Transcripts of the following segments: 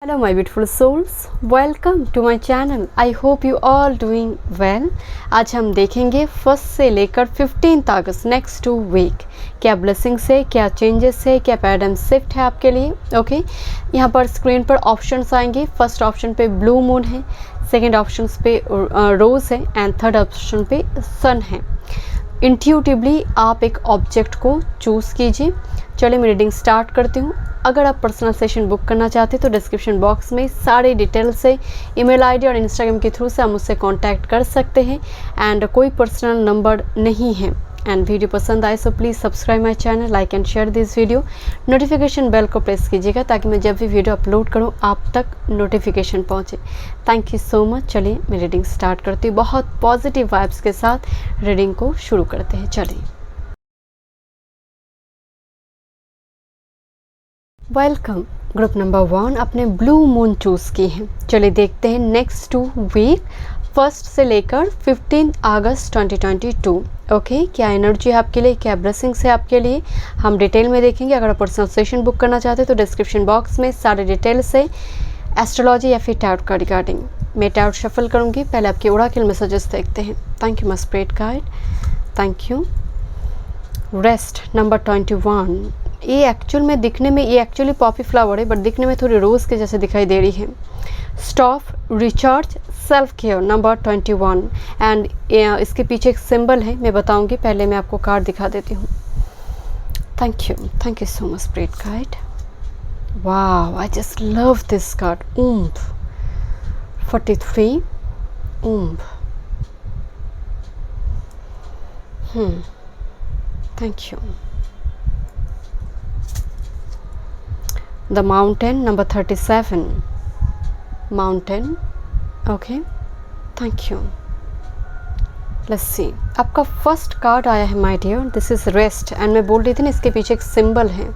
Hello my beautiful souls, welcome to my channel. I hope you all doing well. आज हम देखेंगे 1 से लेकर 15 अगस्त नेक्स्ट 2 वीक क्या ब्लेसिंग्स है, क्या चेंजेस है, क्या पैराडाइम शिफ्ट है आपके लिए। ओके यहाँ पर स्क्रीन पर ऑप्शंस आएंगे। फर्स्ट ऑप्शन पे ब्लू मून है, सेकंड ऑप्शन पे रोज़ है एंड थर्ड ऑप्शन पे सन है। इंट्यूटिवली आप एक ऑब्जेक्ट को चूज़ कीजिए। चलिए मैं रीडिंग स्टार्ट करती हूँ। अगर आप पर्सनल सेशन बुक करना चाहते हैं तो डिस्क्रिप्शन बॉक्स में सारे डिटेल्स से ईमेल आईडी और इंस्टाग्राम के थ्रू से आप मुझसे कांटेक्ट कर सकते हैं एंड कोई पर्सनल नंबर नहीं है। एंड वीडियो पसंद आए so please subscribe my channel, like and share this video. Notification bell को प्रेस कीजिएगा ताकि मैं जब भी वीडियो अपलोड करूँ आप तक नोटिफिकेशन पहुँचे। Thank you so much. चलिए मैं रीडिंग स्टार्ट करती हूँ। बहुत पॉजिटिव वाइब्स के साथ रीडिंग को शुरू करते हैं। चलिए वेलकम। ग्रुप नंबर 1 अपने ब्लू मून चूज़ की है। चलिए देखते हैं नेक्स्ट 2 वीक 1 से लेकर 15 अगस्त 2022 ओके क्या एनर्जी है आपके लिए, क्या ब्लेसिंग्स है आपके लिए, हम डिटेल में देखेंगे। अगर आप पर्सनल सेशन बुक करना चाहते हैं तो डिस्क्रिप्शन बॉक्स में सारे डिटेल्स है एस्ट्रोलॉजी या फिर टैरोट का रिगार्डिंग। मैं टैरोट शफल करूँगी। पहले आपके ओराकल मैसेजेस देखते हैं। Thank you my spirit guide, thank you. Rest number 21। ये एक्चुअल में दिखने में ये एक्चुअली पॉपी फ्लावर है बट दिखने में थोड़ी रोज़ के जैसे दिखाई दे रही है। Stop, recharge, self care number 21 and इसके पीछे एक सिंबल है, मैं बताऊंगी। पहले मैं आपको कार्ड दिखा देती हूँ। Thank you so much spirit guide. Wow, I just love this card. ऊम्ब 43 ऊम्ब। Thank you. The mountain number 37 mountain okay thank you. Let's see आपका फर्स्ट कार्ड आया है my dear. This is rest and मैं बोल रही थी ना इसके पीछे एक सिंबल है।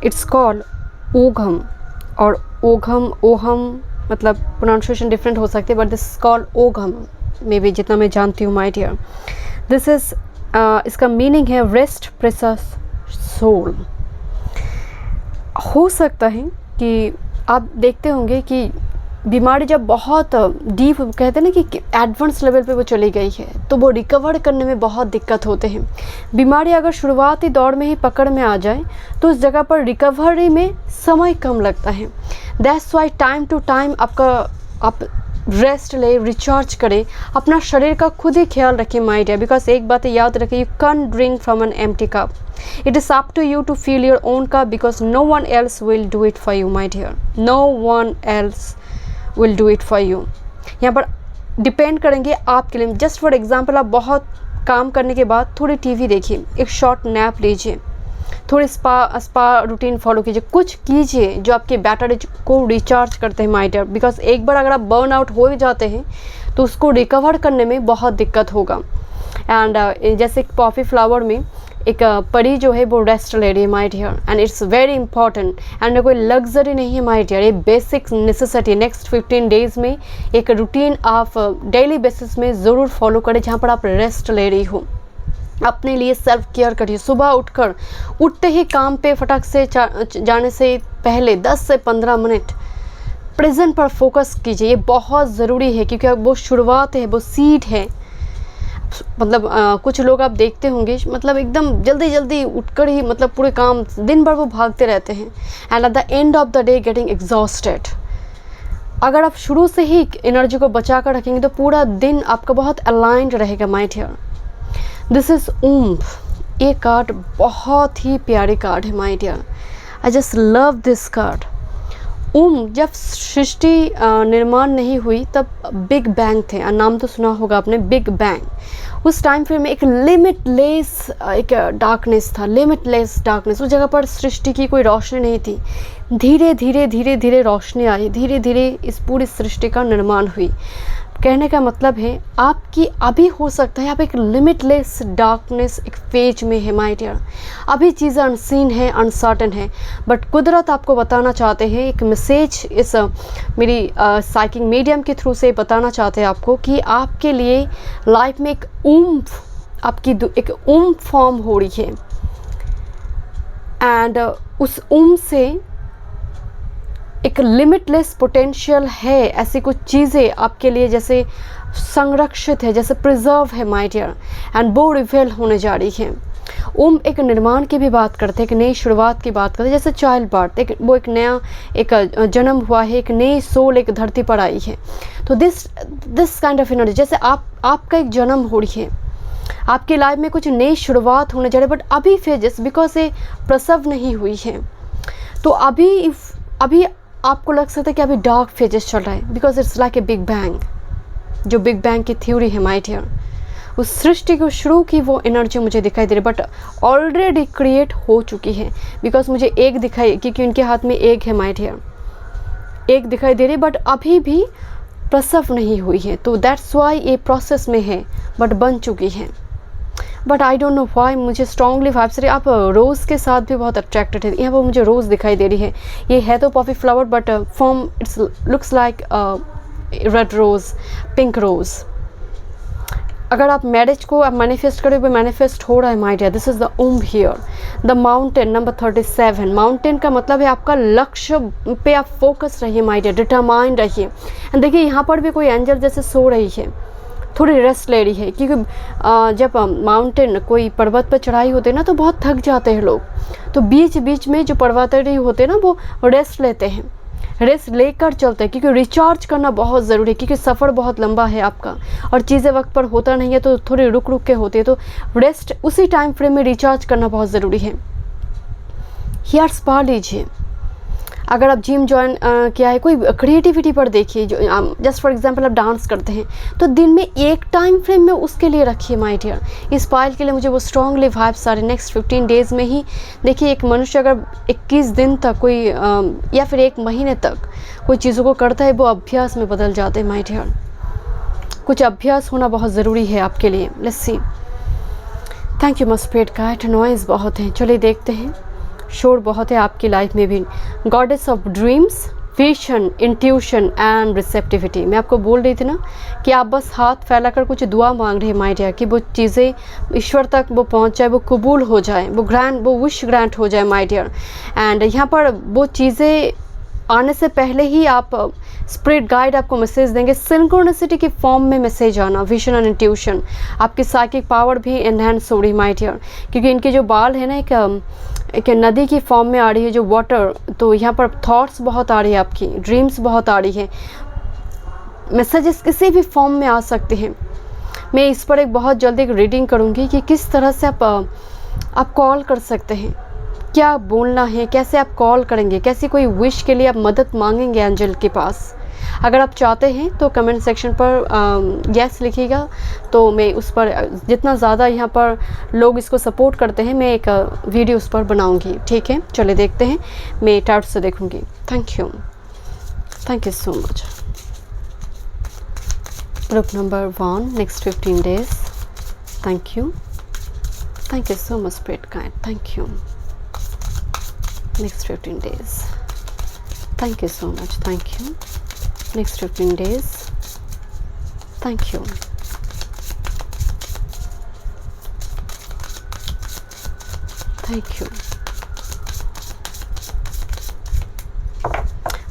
इट्स कॉल्ड ओघम और ओघम ओहम मतलब प्रोनाउंसिएशन डिफरेंट हो सकती है but this is called ओघम may be जितना मैं जानती हूँ माय डियर। दिस इज इसका मीनिंग है रेस्ट प्रेसस सोल। हो सकता है कि आप देखते होंगे कि बीमारी जब बहुत डीप कहते हैं ना कि एडवांस लेवल पे वो चली गई है तो वो रिकवर करने में बहुत दिक्कत होते हैं। बीमारी अगर शुरुआती दौर में ही पकड़ में आ जाए तो उस जगह पर रिकवरी में समय कम लगता है। That's why time to time आप रेस्ट ले, रिचार्ज करें, अपना शरीर का खुद ही ख्याल रखें माय डियर। बिकॉज एक बात याद रखें, you can drink from an empty cup. It is up to you to fill your own cup because no one else will do it for you my dear. No one else will do it for you. यहाँ पर depend करेंगे आपके लिए। Just for example आप बहुत काम करने के बाद थोड़ी टीवी देखिए, एक शॉर्ट नैप लीजिए, थोड़ी स्पा रूटीन फॉलो कीजिए, कुछ कीजिए जो आपके बैटरी को रिचार्ज करते हैं माय डियर। बिकॉज एक बार अगर आप बर्न आउट हो जाते हैं तो उसको रिकवर करने में बहुत दिक्कत होगा। एंड जैसे पॉपी फ्लावर में एक परी जो है वो रेस्ट ले रही है my dear and it's very important and कोई लग्जरी नहीं है माय डियर, ये बेसिक नेसेसिटी। नेक्स्ट 15 डेज़ में एक रूटीन आप डेली बेसिस में ज़रूर फॉलो करें जहाँ पर आप रेस्ट ले रही हो। अपने लिए सेल्फ केयर करिए। सुबह उठते ही काम पे फटाक से जाने से पहले 10 से 15 मिनट प्रेजेंट पर फोकस कीजिए। ये बहुत ज़रूरी है क्योंकि वो शुरुआत है, वो सीड है। मतलब कुछ लोग आप देखते होंगे मतलब एकदम जल्दी जल्दी उठकर ही मतलब पूरे काम दिन भर वो भागते रहते हैं and at the end of the day getting exhausted. अगर आप शुरू से ही एनर्जी को बचा कर रखेंगे तो पूरा दिन आपका बहुत अलाइंड रहेगा माय डियर। दिस इज ऊम्ब। ये कार्ड बहुत ही प्यारी कार्ड है my dear. I just love this card. जब सृष्टि निर्माण नहीं हुई तब बिग बैंग थे, नाम तो सुना होगा आपने, बिग बैंग। उस टाइम फ्रेम में एक लिमिटलेस एक डार्कनेस था, लिमिटलेस डार्कनेस। उस जगह पर सृष्टि की कोई रोशनी नहीं थी। धीरे धीरे रोशनी आई, धीरे धीरे इस पूरी सृष्टि का निर्माण हुई। कहने का मतलब है आपकी अभी हो सकता है आप एक लिमिटलेस डार्कनेस एक फेज में है माय डियर। अभी चीज़ें अनसीन है, अनसर्टन है बट कुदरत आपको बताना चाहते हैं एक मैसेज इस मेरी साइकिंग मीडियम के थ्रू से बताना चाहते हैं आपको कि आपके लिए लाइफ में एक आपकी एक फॉर्म हो रही है एंड उस से एक लिमिटलेस पोटेंशियल है, ऐसी कुछ चीज़ें आपके लिए जैसे संरक्षित है, जैसे प्रिजर्व है माय डियर, एंड वो रिवेल होने जा रही है। ओम एक निर्माण की भी बात करते हैं, एक नई शुरुआत की बात करते हैं, जैसे चाइल्ड बर्थ, एक नया एक जन्म हुआ है, एक नई सोल एक धरती पर आई है। तो दिस काइंड ऑफ एनर्जी, जैसे आपका एक जन्म हो रही है, आपकी लाइफ में कुछ नई शुरुआत होने जा रही है, बट अभी फेजेस बिकॉज ये प्रसव नहीं हुई है, तो अभी आपको लग सकता है कि अभी डार्क फेजेस चल रहा है, because it's like a big bang, जो बिग बैंग की थ्योरी है माय डियर, उस सृष्टि को शुरू की वो एनर्जी मुझे दिखाई दे रही है, बट ऑलरेडी क्रिएट हो चुकी है। बिकॉज मुझे एक दिखाई, क्योंकि उनके हाथ में एक है माय डियर, एक दिखाई दे रही, बट अभी भी प्रसव नहीं हुई है, तो दैट्स वाई ये प्रोसेस में है, बट बन चुकी है। But I don't know why मुझे स्ट्रॉन्गली वाइब्स रही, आप रोज़ के साथ भी बहुत अट्रैक्टेड है। यहाँ पर मुझे रोज़ दिखाई दे रही है, ये है तो poppy flower, but form it's looks like red rose, pink rose. अगर आप मैरिज को आप मैनिफेस्ट करें, वो मैनिफेस्ट हो रहा है my dear. This is the Om here, the mountain number 37। Mountain का मतलब है आपका लक्ष्य पे आप फोकस रहिए माय डियर, डिटरमाइंड रहिए। एंड देखिए यहाँ पर भी कोई एंजल जैसे सो रही है, थोड़ी रेस्ट ले रही है, क्योंकि जब माउंटेन कोई पर्वत पर चढ़ाई होती है ना, तो बहुत थक जाते हैं लोग, तो बीच बीच में जो पर्वतारोही होते हैं ना, वो रेस्ट लेते हैं, रेस्ट लेकर चलते हैं, क्योंकि रिचार्ज करना बहुत ज़रूरी है, क्योंकि सफ़र बहुत लंबा है आपका और चीज़ें वक्त पर होता नहीं है, तो थोड़ी रुक रुक के होती है, तो रेस्ट उसी टाइम फ्रेम में रिचार्ज करना बहुत ज़रूरी है। हियर्स पा लीजिए, अगर आप जिम ज्वाइन किया है, कोई क्रिएटिविटी पर देखिए, जो जस्ट फॉर एग्जांपल आप डांस करते हैं, तो दिन में एक टाइम फ्रेम में उसके लिए रखिए माय डियर। इस पायल के लिए मुझे वो स्ट्रॉन्गली वाइब्स आ रहे। नेक्स्ट 15 डेज़ में ही देखिए, एक मनुष्य अगर 21 दिन तक कोई या फिर 1 महीने तक कोई चीज़ों को करता है, वो अभ्यास में बदल जाते हैं माय डियर। कुछ अभ्यास होना बहुत ज़रूरी है आपके लिए। Let's see. Thank you my spirit guide. Noise बहुत है, चलिए देखते हैं, शोर बहुत है आपकी लाइफ में भी। Goddess of dreams, vision, intuition and receptivity. मैं आपको बोल रही थी ना कि आप बस हाथ फैलाकर कुछ दुआ मांग रहे हैं माय डियर, कि वो चीज़ें ईश्वर तक वो पहुंच जाए, वो कबूल हो जाए, वो विश ग्रांट हो जाए माय डियर। एंड यहाँ पर वो चीज़ें आने से पहले ही आप स्पिरिट गाइड आपको मैसेज देंगे, सिंक्रोनिसिटी की फॉर्म में मैसेज आना, विजन एंड इंट्यूशन। आपकी साइकिक पावर भी एनहेंस हो रही माय डियर, क्योंकि इनके जो बाल है ना, एक नदी की फॉर्म में आ रही है, जो वाटर, तो यहाँ पर थॉट्स बहुत आ रही है, आपकी ड्रीम्स बहुत आ रही है, मैसेजेस किसी भी फॉर्म में आ सकते हैं। मैं इस पर एक बहुत जल्दी एक रीडिंग करूँगी कि किस तरह से आप कॉल कर सकते हैं, क्या बोलना है, कैसे आप कॉल करेंगे, कैसी कोई विश के लिए आप मदद मांगेंगे एंजल के पास। अगर आप चाहते हैं तो कमेंट सेक्शन पर यस लिखिएगा, तो मैं उस पर जितना ज़्यादा यहाँ पर लोग इसको सपोर्ट करते हैं, मैं एक वीडियो उस पर बनाऊंगी। ठीक है, चलिए देखते हैं, मैं टाइट से देखूंगी। Thank you so much. Group number 1, next 15 days. Thank you so much spirit guide. Thank you. next 15 days. Thank you so much. Thank you. Next 15 days. Thank you. Thank you.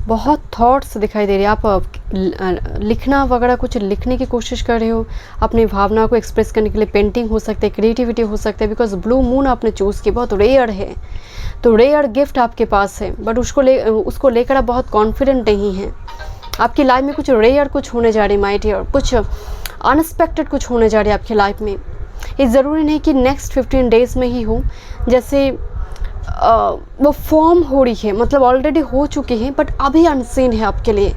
बहुत thoughts दिखाई दे रही है, आप लिखना वगैरह कुछ लिखने की कोशिश कर रहे हो, अपनी भावना को एक्सप्रेस करने के लिए। पेंटिंग हो सकता है, क्रिएटिविटी हो सकता है, बिकॉज ब्लू मून आपने चूज़ की, बहुत रेयर है, तो रेयर गिफ्ट आपके पास है, बट उसको लेकर आप बहुत कॉन्फिडेंट नहीं हैं। आपकी लाइफ में कुछ रेयर कुछ होने जा रही माय डियर, कुछ अनएक्सपेक्टेड कुछ होने जा रही है आपकी लाइफ में। ये ज़रूरी नहीं कि नेक्स्ट 15 डेज़ में ही हो, जैसे वो फॉर्म हो रही है, मतलब ऑलरेडी हो चुकी है, बट अभी अनसीन है आपके लिए।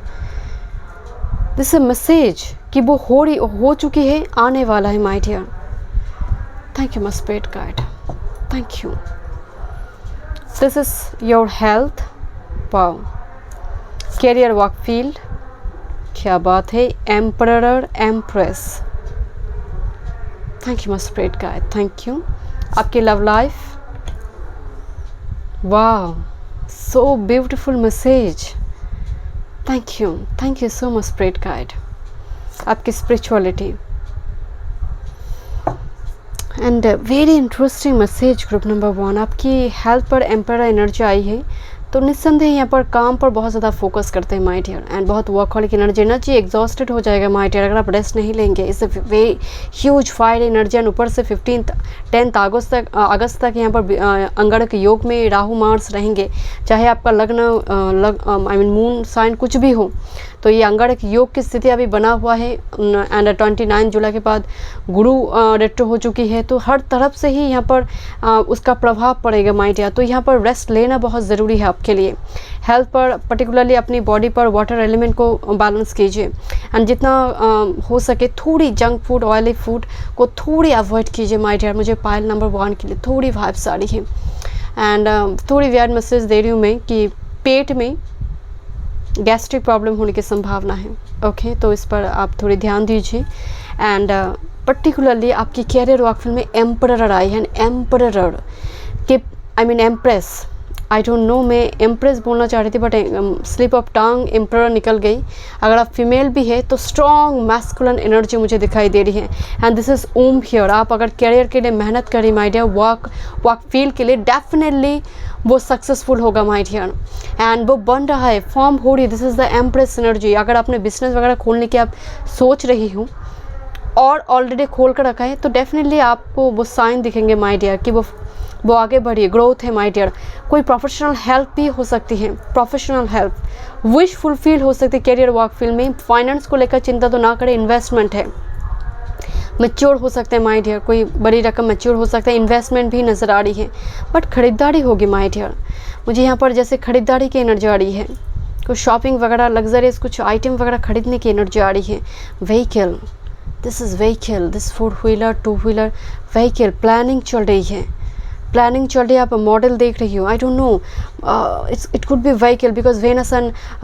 दिस इज मैसेज कि वो हो चुकी है, आने वाला है my dear. Thank you my spirit guide. Thank you. This is your health. Wow. Career work field, क्या बात है। Emperor, empress. Thank you my spirit guide. Thank you. आपकी love life, wow, so beautiful message. Thank you so much spirit guide. आपकी spirituality and very interesting message group number 1. आपकी health पर emperor energy आई है, तो निस्संदेह यहाँ पर काम पर बहुत ज़्यादा फोकस करते हैं माय डियर, एंड बहुत वर्कहॉलिक एनर्जी एग्जॉस्टेड हो जाएगा माय डियर अगर आप रेस्ट नहीं लेंगे। इस वे ह्यूज फायर एनर्जी, एंड ऊपर से 10 अगस्त तक यहाँ पर अंगारक योग में राहु मार्स रहेंगे। चाहे आपका लग्न मून साइन कुछ भी हो, तो ये अंगारक योग की स्थिति अभी बना हुआ है। एंड 29 जुलाई के बाद गुरु रेट्रो हो चुकी है, तो हर तरफ से ही यहाँ पर उसका प्रभाव पड़ेगा माय डियर। तो यहाँ पर रेस्ट लेना बहुत ज़रूरी है आपके लिए। हेल्थ पर पर्टिकुलरली अपनी बॉडी पर वाटर एलिमेंट को बैलेंस कीजिए, एंड जितना हो सके थोड़ी जंक फूड, ऑयली फूड को थोड़ी अवॉइड कीजिए माय डियर। मुझे पाइल नंबर 1 के लिए थोड़ी वाइब्स आ रही है, एंड थोड़ी वेयर मैसेज दे रही हूँ मैं कि पेट में गैस्ट्रिक प्रॉब्लम होने की संभावना है। ओके, तो इस पर आप थोड़ी ध्यान दीजिए। एंड पर्टिकुलरली आपकी कैरियर वर्क में एम्परर आई है, एम्परर के एम्प्रेस, आई डोंट नो, मैं एम्प्रेस बोलना चाह रही थी but slip of tongue emperor निकल गई। अगर आप फीमेल भी है तो स्ट्रॉन्ग मैस्कुलिन एनर्जी मुझे दिखाई दे रही है, and this is Om here. आप अगर कैरियर के लिए मेहनत करें माय डियर, वर्क फील्ड के लिए, डेफिनेटली वो सक्सेसफुल होगा माय डियर, एंड वो बन रहा है, फॉर्म हो रही है। This is the empress energy. अगर आपने बिजनेस वगैरह खोलने की आप सोच रही हूँ और ऑलरेडी खोल कर रखा है, तो डेफिनेटली आपको वो साइन दिखेंगे माय डियर कि वो आगे बढ़िए, ग्रोथ है माय डियर। कोई प्रोफेशनल हेल्प भी हो सकती है, प्रोफेशनल हेल्प, विश फुलफिल हो सकती है कैरियर वर्क फील्ड में। फाइनेंस को लेकर चिंता तो ना करें, इन्वेस्टमेंट है, मैच्योर हो सकते हैं माय डियर, कोई बड़ी रकम मैच्योर हो सकता है, इन्वेस्टमेंट भी नज़र आ रही है, बट ख़रीदारी होगी माय डियर। मुझे यहाँ पर जैसे ख़रीदारी की एनर्जी आ रही है, कुछ शॉपिंग वगैरह, लग्जरियस कुछ आइटम वगैरह खरीदने की एनर्जी आ रही है। Vehicle, this is vehicle, this 4 wheeler 2 wheeler vehicle, planning चल रही है, प्लानिंग चल रही है। आप मॉडल देख रही हो, I don't know, it could be vehicle because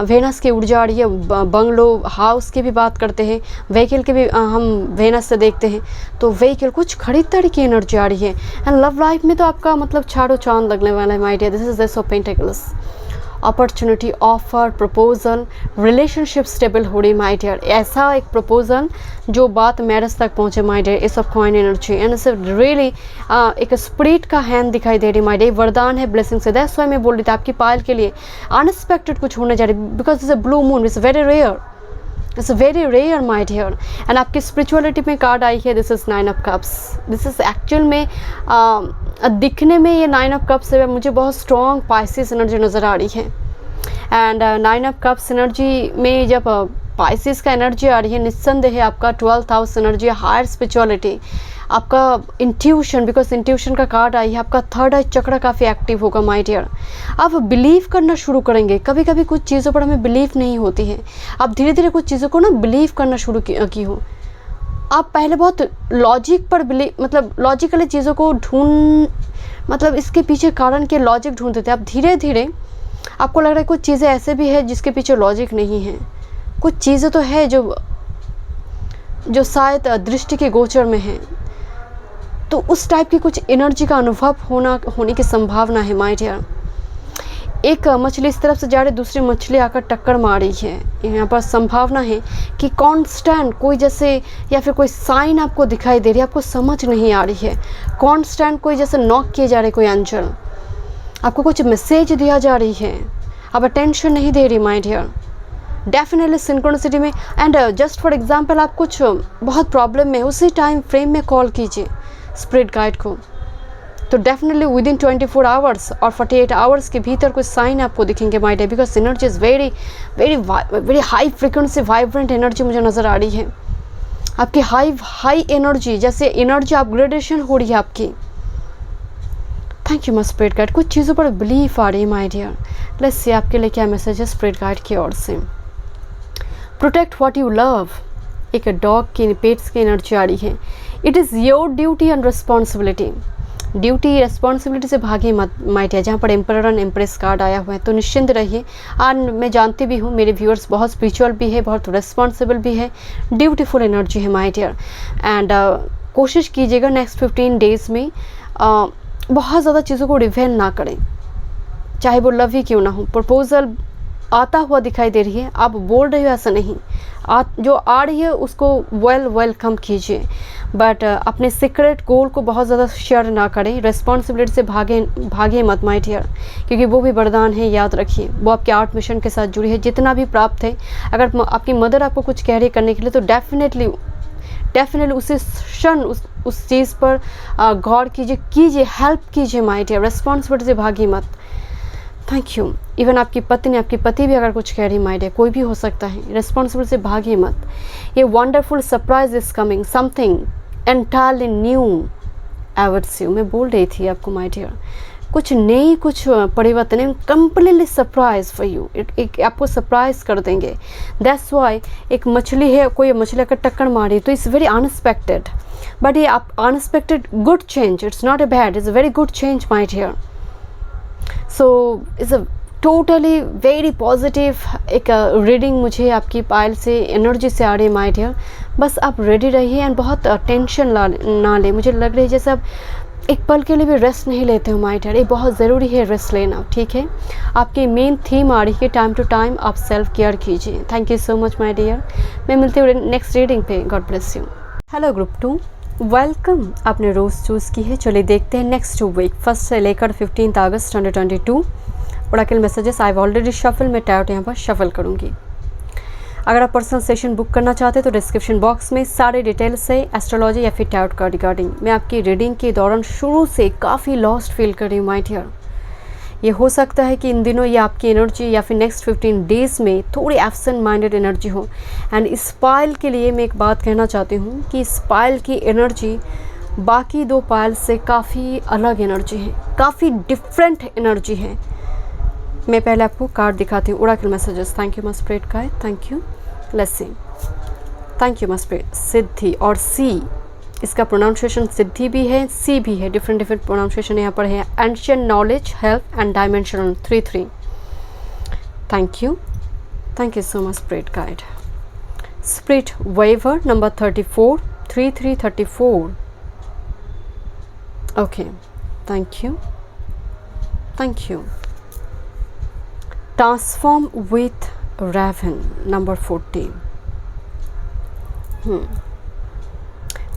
Venus की ऊर्जा आ रही है। बंगलो, हाउस की भी बात करते हैं, व्हीकल के भी हम वेनस से देखते हैं, तो व्हीकल, कुछ खरीदारी की एनर्जी आ रही है। एंड लव लाइफ में तो आपका मतलब चारों चांद लगने वाला है my dear. This is ace of pentacles, opportunity, offer, proposal, relationship stable हो रही माय डियर। ऐसा एक प्रपोजल जो बात मैरिज तक पहुंचे my dear, ace of coin energy, and इसे रियली एक स्पिरिट का हैंड दिखाई दे रही माय डियर। वरदान है, ब्लेसिंग से। दैट्स व्हाई मैं बोल रही थी आपकी पायल के लिए अनएक्सपेक्टेड कुछ होने जा रही, because it's a blue moon, it's very rare, it's very rare my dear. And आपकी स्पिरिचुअलिटी में कार्ड आई है, this is 9 of cups. This is actual में दिखने में ये 9 ऑफ कप्स है, मुझे बहुत स्ट्रॉन्ग पाइसिस एनर्जी नज़र आ रही है। एंड 9 ऑफ कप्स एनर्जी में जब पाइसिस का एनर्जी आ रही है, निस्संदेह है आपका 12th house energy, higher spirituality, आपका इंट्यूशन, बिकॉज इंट्यूशन का कार्ड आई है, आपका 3rd आई चक्र काफ़ी एक्टिव होगा माय डियर। आप बिलीव करना शुरू करेंगे। कभी कभी कुछ चीज़ों पर हमें बिलीव नहीं होती है, आप धीरे धीरे कुछ चीज़ों को ना बिलीव करना शुरू की हो। आप पहले बहुत लॉजिक पर बिलीव, मतलब लॉजिकली चीज़ों को मतलब इसके पीछे कारण के लॉजिक ढूंढते थे। आप धीरे धीरे आपको लग रहा है कुछ चीज़ें ऐसे भी है जिसके पीछे लॉजिक नहीं है, कुछ चीज़ें तो है जो शायद दृष्टि के गोचर में है, तो उस टाइप की कुछ एनर्जी का अनुभव होने की संभावना है माय डियर। एक मछली इस तरफ से जा रही, दूसरी मछली आकर टक्कर मार रही है। यहाँ पर संभावना है कि कांस्टेंट कोई जैसे, या फिर कोई साइन आपको दिखाई दे रही है, आपको समझ नहीं आ रही है। कांस्टेंट कोई जैसे नॉक किए जा रहे, कोई अंचल, आपको कुछ मैसेज दिया जा रही है, आप अटेंशन नहीं दे रही माय डियर। डेफिनेटली सिंक्रोनिसिटी में, एंड जस्ट फॉर एग्जांपल आप कुछ बहुत प्रॉब्लम में, उसी टाइम फ्रेम में कॉल कीजिए स्पिरिट गाइड को, तो डेफिनेटली विदिन 24 आवर्स और 48 आवर्स के भीतर कुछ साइन आपको दिखेंगे my dear, because energy is very very very high frequency vibrant energy मुझे नज़र आ रही है। आपकी हाई एनर्जी, जैसे एनर्जी अपग्रेडेशन हो रही है आपकी। Thank you my spirit guide. कुछ चीज़ों पर बिलीफ आ रही है माय डियर। लेट्स सी आपके लिए क्या मैसेज है स्पिरिट गाइड की ओर से। प्रोटेक्ट व्हाट यू लव, एक डॉग की, पेट्स की एनर्जी आ रही है। It is your duty and responsibility, duty responsibility से भागे मत माय डियर। जहाँ पर एम्परर एंड एम्प्रेस कार्ड आया हुआ है, तो निश्चिंत रहिए। और मैं जानती भी हूँ मेरे व्यूअर्स बहुत स्पिरिचुअल भी है, बहुत रिस्पॉन्सिबल भी है, ड्यूटीफुल एनर्जी है माय डियर। एंड कोशिश कीजिएगा नेक्स्ट 15 डेज़ में बहुत ज़्यादा चीज़ों को रिवेल ना करें, चाहे वो लव ही क्यों ना हो। प्रपोजल आता हुआ दिखाई दे रही है, आप बोल रहे हो ऐसा नहीं, जो आ रही है उसको वेलकम कीजिए। बट अपने सीक्रेट गोल को बहुत ज़्यादा शेयर ना करें, रिस्पॉन्सिबिलिटी से भागे मत माय डियर, क्योंकि वो भी वरदान है, याद रखिए। वो आपके आर्ट मिशन के साथ जुड़ी है, जितना भी प्राप्त है। अगर आपकी मदर आपको कुछ कह रही है करने के लिए, तो डेफिनेटली उसी क्षण उस चीज़ पर गौर कीजिए, हेल्प कीजिए माय डियर, रिस्पॉन्सिबिलिटी से भागी मत। Thank you. इवन आपकी पति भी अगर कुछ कह रही माय डियर, कोई भी हो सकता है, रिस्पॉन्सिबिलिटी से भागी मत। ये wonderful surprise is coming, something entirely new ours you. मैं बोल रही थी आपको माय डियर, कुछ परिवर्तन है, कम्प्लीटली सरप्राइज फॉर यू। एक आपको सरप्राइज कर देंगे। दैट्स वाई एक मछली है, कोई मछली अगर टक्कर मारी तो इट्स वेरी अनएक्सपेक्टेड, बट ये आप unexpected good change, it's not a bad, it's a very good change my dear. So it's a totally very positive एक रीडिंग मुझे आपकी पायल से, एनर्जी से आ रही है माय डियर। बस आप रेडी रहिए एंड बहुत टेंशन ना ले। मुझे लग रही है जैसे आप एक पल के लिए भी रेस्ट नहीं लेते हो माय डियर, ये बहुत ज़रूरी है रेस्ट लेना, ठीक है। आपकी मेन थीम आ रही है टाइम टू टाइम आप सेल्फ केयर कीजिए। Thank you so much my dear. मैं मिलती हूँ नेक्स्ट रीडिंग पे। God bless you. Hello group 2, welcome. आपने रोज़ चूज़ की है। चलिए देखते हैं नेक्स्ट वीक 1 से लेकर 15 अगस्त 2022 Oracle messages. I already shuffle, मैं टैरोट यहाँ पर शफल करूँगी। अगर आप पर्सनल सेशन बुक करना चाहते हैं तो डिस्क्रिप्शन बॉक्स में सारे डिटेल्स है एस्ट्रोलॉजी या फिर टैरोट का रिगार्डिंग। मैं आपकी रीडिंग के दौरान शुरू से काफ़ी लॉस्ट फील कर रही हूँ माय डियर। ये हो सकता है कि इन दिनों ये आपकी एनर्जी या फिर नेक्स्ट 15 डेज़ में थोड़ी एब्सेंट माइंडेड एनर्जी हो। एंड इस पायल के लिए मैं एक बात कहना चाहती हूँ कि इस पायल की एनर्जी बाकी 2 पायल से काफ़ी अलग एनर्जी है, काफ़ी डिफरेंट एनर्जी है। मैं पहले आपको कार्ड दिखाती हूँ। Oracle messages. Thank you my spirit guide, thank you. Let's see. Thank you my spirit. सिद्धि और सी, इसका प्रोनाउंसिएशन सिद्धि भी है, सी भी है, डिफरेंट प्रोनाउंसिएशन यहाँ पर है। Ancient knowledge, help and dimensional 3-3। Thank you so much spirit guide. Spirit weaver number 34, 3334। Okay, thank you. Transform with raven number 14।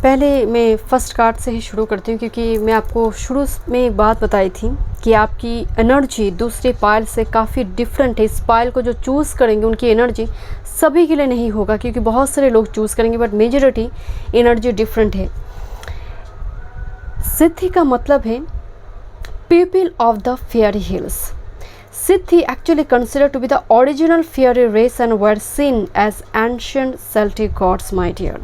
पहले मैं फर्स्ट कार्ड से ही शुरू करती हूँ, क्योंकि मैं आपको शुरू में एक बात बताई थी कि आपकी एनर्जी दूसरे पायल से काफ़ी डिफरेंट है। इस पायल को जो चूज़ करेंगे उनकी एनर्जी सभी के लिए नहीं होगा, क्योंकि बहुत सारे लोग चूज़ करेंगे, बट मेजॉरिटी एनर्जी डिफरेंट है। सिद्धि का मतलब है people of the fairy hills. Siddhi actually considered to be the original fairy race and were seen as ancient Celtic gods, my dear.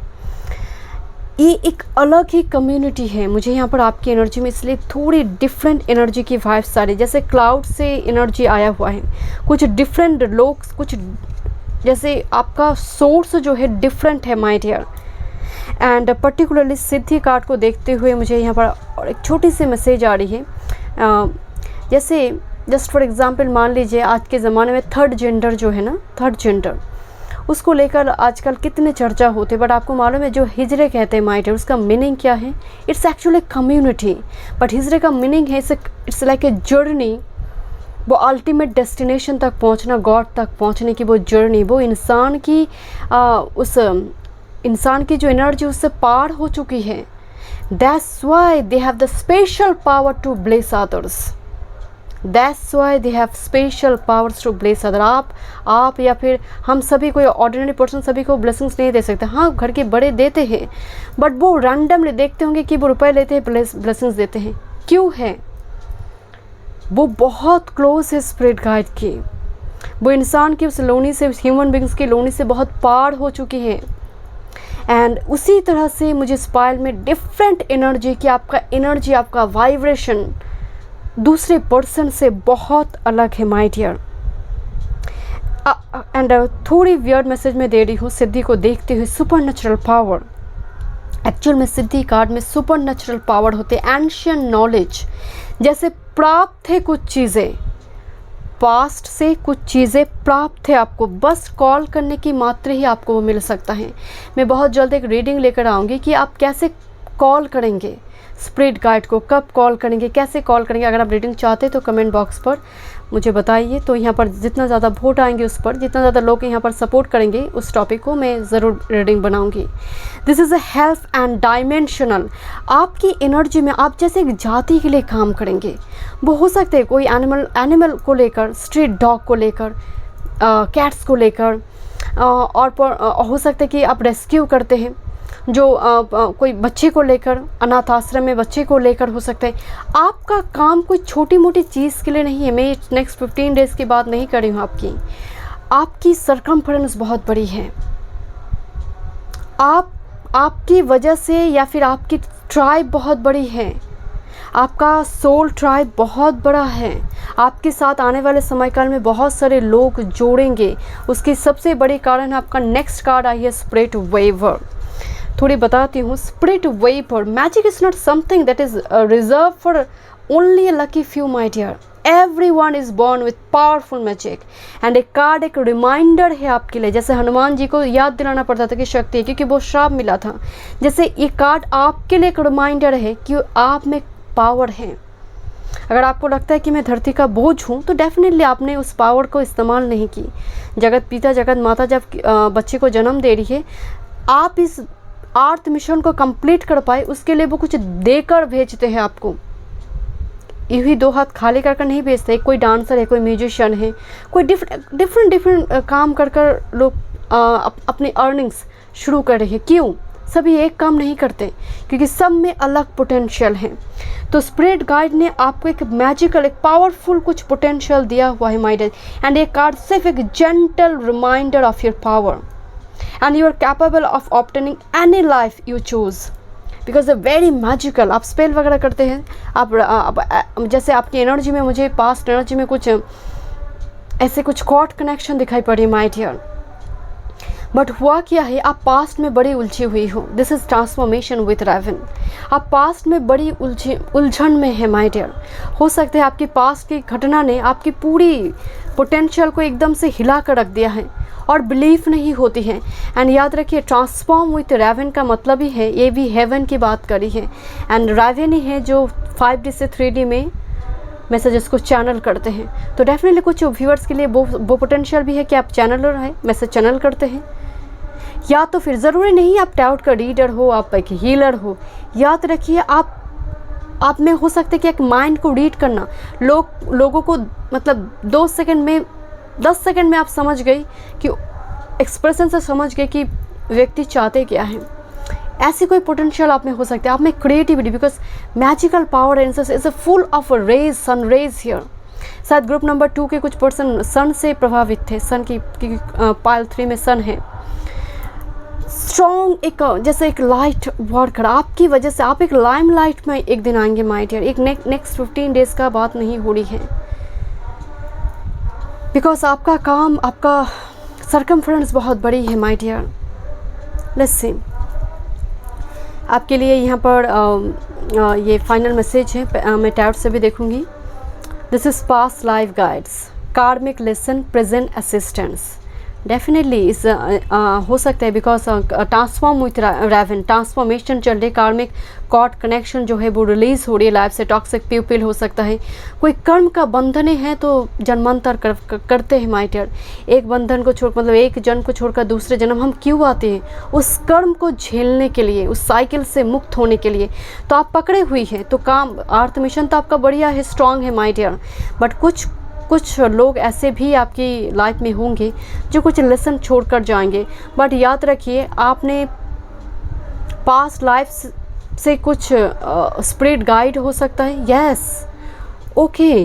ये एक अलग ही कम्युनिटी है। मुझे यहाँ पर आपकी एनर्जी में इसलिए थोड़ी डिफरेंट एनर्जी की वाइब्स आ रही, जैसे क्लाउड से एनर्जी आया हुआ है। कुछ डिफरेंट लोग, कुछ जैसे आपका सोर्स जो है डिफरेंट है माय डियर। एंड पर्टिकुलरली सिद्धि कार्ड को देखते हुए मुझे यहाँ पर एक छोटी सी मैसेज आ रही है। जैसे जस्ट फॉर एग्ज़ाम्पल मान लीजिए आज के ज़माने में थर्ड जेंडर जो है ना, थर्ड जेंडर, उसको लेकर आजकल कितने चर्चा होते, बट आपको मालूम है जो हिजरे कहते हैं माय डियर, उसका मीनिंग क्या है? इट्स एक्चुअली कम्युनिटी, बट हिजरे का मीनिंग है इट्स लाइक ए जर्नी। वो अल्टीमेट डेस्टिनेशन तक पहुंचना, गॉड तक पहुंचने की वो जर्नी, वो इंसान की उस इंसान की जो एनर्जी उससे पार हो चुकी है। That's why they have the special power to bless others. That's why they have special powers to bless other। आप या फिर हम सभी कोई ऑर्डिनरी पर्सन सभी को ब्लेसिंग्स नहीं दे सकते। हाँ, घर के बड़े देते हैं, बट वो रैंडमली देखते होंगे कि वो रुपए लेते हैं, ब्लेसिंग्स देते हैं। क्यों है? वो बहुत क्लोज है स्पिरिट गाइड की। वो इंसान की उस लोनी से, ह्यूमन बींग्स की लोनी से बहुत पार हो चुकी है। एंड उसी तरह से मुझे स्पाइल में डिफरेंट एनर्जी की, आपका एनर्जी, आपका वाइब्रेशन दूसरे पर्सन से बहुत अलग है माय डियर। एंड थोड़ी वियर्ड मैसेज में दे रही हूँ सिद्धि को देखते हुए। सुपर नेचुरल पावर, एक्चुअल में सिद्धि कार्ड में सुपर नेचुरल पावर होते हैं। एंशिएंट नॉलेज, जैसे प्राप्त है कुछ चीज़ें, पास्ट से कुछ चीज़ें प्राप्त है आपको, बस कॉल करने की मात्र ही आपको वो मिल सकता है। मैं बहुत जल्द एक रीडिंग लेकर आऊँगी कि आप कैसे कॉल करेंगे स्पिरिट गाइड को, कब कॉल करेंगे, कैसे कॉल करेंगे। अगर आप रीडिंग चाहते हैं तो कमेंट बॉक्स पर मुझे बताइए। तो यहाँ पर जितना ज़्यादा वोट आएंगे उस पर, जितना ज़्यादा लोग यहाँ पर सपोर्ट करेंगे उस टॉपिक को मैं ज़रूर रीडिंग बनाऊंगी। This is a health and dimensional. आपकी एनर्जी में आप जैसे एक जाति के लिए काम करेंगे। वो हो सकते हैं कोई एनिमल को लेकर, स्ट्रीट डॉग को लेकर, कैट्स को लेकर, और हो सकता है कि आप रेस्क्यू करते हैं जो कोई बच्चे को लेकर, अनाथ आश्रम में बच्चे को लेकर हो सकता है। आपका काम कोई छोटी मोटी चीज़ के लिए नहीं है। मैं नेक्स्ट 15 डेज़ की बात नहीं कर रही हूँ आपकी सरकमफ्रेंस बहुत बड़ी है। आपकी वजह से या फिर आपकी ट्राइब बहुत बड़ी है, आपका सोल ट्राइब बहुत बड़ा है। आपके साथ आने वाले समय काल में बहुत सारे लोग जोड़ेंगे। उसकी सबसे बड़ी कारण आपका नेक्स्ट कार्ड आई है स्पिरिट वेवर। थोड़ी बताती हूँ। Spirit weaver, magic is not something that is reserve for only a lucky few my dear. Everyone is born with powerful magic and a card एक रिमाइंडर है आपके लिए। जैसे हनुमान जी को याद दिलाना पड़ता था कि शक्ति है, क्योंकि वो श्राप मिला था। जैसे ये कार्ड आपके लिए एक रिमाइंडर है कि आप में पावर है। अगर आपको लगता है कि मैं धरती का बोझ हूँ तो डेफिनेटली आपने उस पावर को इस्तेमाल नहीं की। जगत पिता जगत माता जब बच्चे को जन्म दे रही है, आप इस आर्थ मिशन को कंप्लीट कर पाए उसके लिए वो कुछ देकर भेजते हैं आपको। यही दो हाथ खाली कर नहीं भेजते। कोई डांसर है, कोई म्यूजिशियन है, कोई डिफरेंट काम कर लोग अपनी अर्निंग्स शुरू कर रहे हैं। क्यों? सभी एक काम नहीं करते, क्योंकि सब में अलग पोटेंशियल है। तो स्पिरिट गाइड ने आपको एक मैजिकल, एक पावरफुल कुछ पोटेंशियल दिया हुआ है माय डियर। एंड ये कार्ड सिर्फ एक gentle reminder of your power and you are capable of obtaining any life you choose, because very magical. आप स्पेल वगैरह करते हैं, आप जैसे आपकी एनर्जी में, मुझे पास्ट एनर्जी में कुछ ऐसे कुछ कॉर्ड कनेक्शन दिखाई पड़ी माय डियर। बट हुआ क्या है, आप पास्ट में बड़ी उलझी हुई हो। This is transformation with raven. आप पास्ट में बड़ी उलझन में है माय डियर। हो सकता है आपकी पास्ट की घटना ने आपकी पूरी पोटेंशियल को एकदम से हिला कर रख दिया है और बिलीफ नहीं होती है। एंड याद रखिए, ट्रांसफॉर्म विथ रावण का मतलब ही है, ये भी हेवन की बात करी है। एंड रावण ही है जो 5D से 3D में मैसेजेस को चैनल करते हैं। तो डेफिनेटली कुछ व्यूअर्स के लिए वो पोटेंशियल भी है कि आप चैनलर हैं, मैसेज चैनल करते हैं। या तो फिर ज़रूरी नहीं आप टाउट का रीडर हो, आप एक हीलर हो। याद रखिए, आप में हो सकता है कि एक माइंड को रीड करना, लोगों को मतलब 2 सेकंड में, 10 सेकंड में आप समझ गई कि एक्सप्रेशन से समझ गए कि व्यक्ति चाहते क्या है। ऐसी कोई पोटेंशियल आप में हो सकता है। आप में creativity, because magical power is a full of rays, sun rays here. शायद ग्रुप नंबर 2 के कुछ पर्सन सन से प्रभावित थे। सन की पाइल 3 में सन है। स्ट्रॉन्ग एक जैसे एक लाइट वर्कर, आपकी वजह से आप एक लाइम लाइट में एक दिन आएंगे माय डियर। एक नेक्स्ट 15 डेज का बात नहीं हो रही है, बिकॉज आपका काम, आपका सरकमफ्रेंस बहुत बड़ी है माय डियर। लेट्स सी आपके लिए यहाँ पर ये फाइनल मैसेज है। मैं टैरोट से भी देखूँगी। This is past life guides, karmic lesson, present assistance. Definitely इस हो सकता है because transform with raven, transformation चल रही, कार्मिक कॉर्ड कनेक्शन जो है वो रिलीज़ हो रही है लाइफ से। टॉक्सिक पीपल हो सकता है, कोई कर्म का बंधने हैं तो जन्मांतर करते हैं माय डियर। एक बंधन को छोड़, मतलब एक जन्म को छोड़कर दूसरे जन्म हम क्यों आते हैं? उस कर्म को झेलने के लिए, उस साइकिल से मुक्त होने के लिए। तो आप पकड़े हुई हैं, तो काम अर्थ मिशन तो आपका बढ़िया है, स्ट्रांग है माय डियर। बट कुछ लोग ऐसे भी आपकी लाइफ में होंगे जो कुछ लेसन छोड़कर जाएंगे। बट याद रखिए, आपने पास्ट लाइफ से कुछ स्पिरिट गाइड हो सकता है। Yes, okay,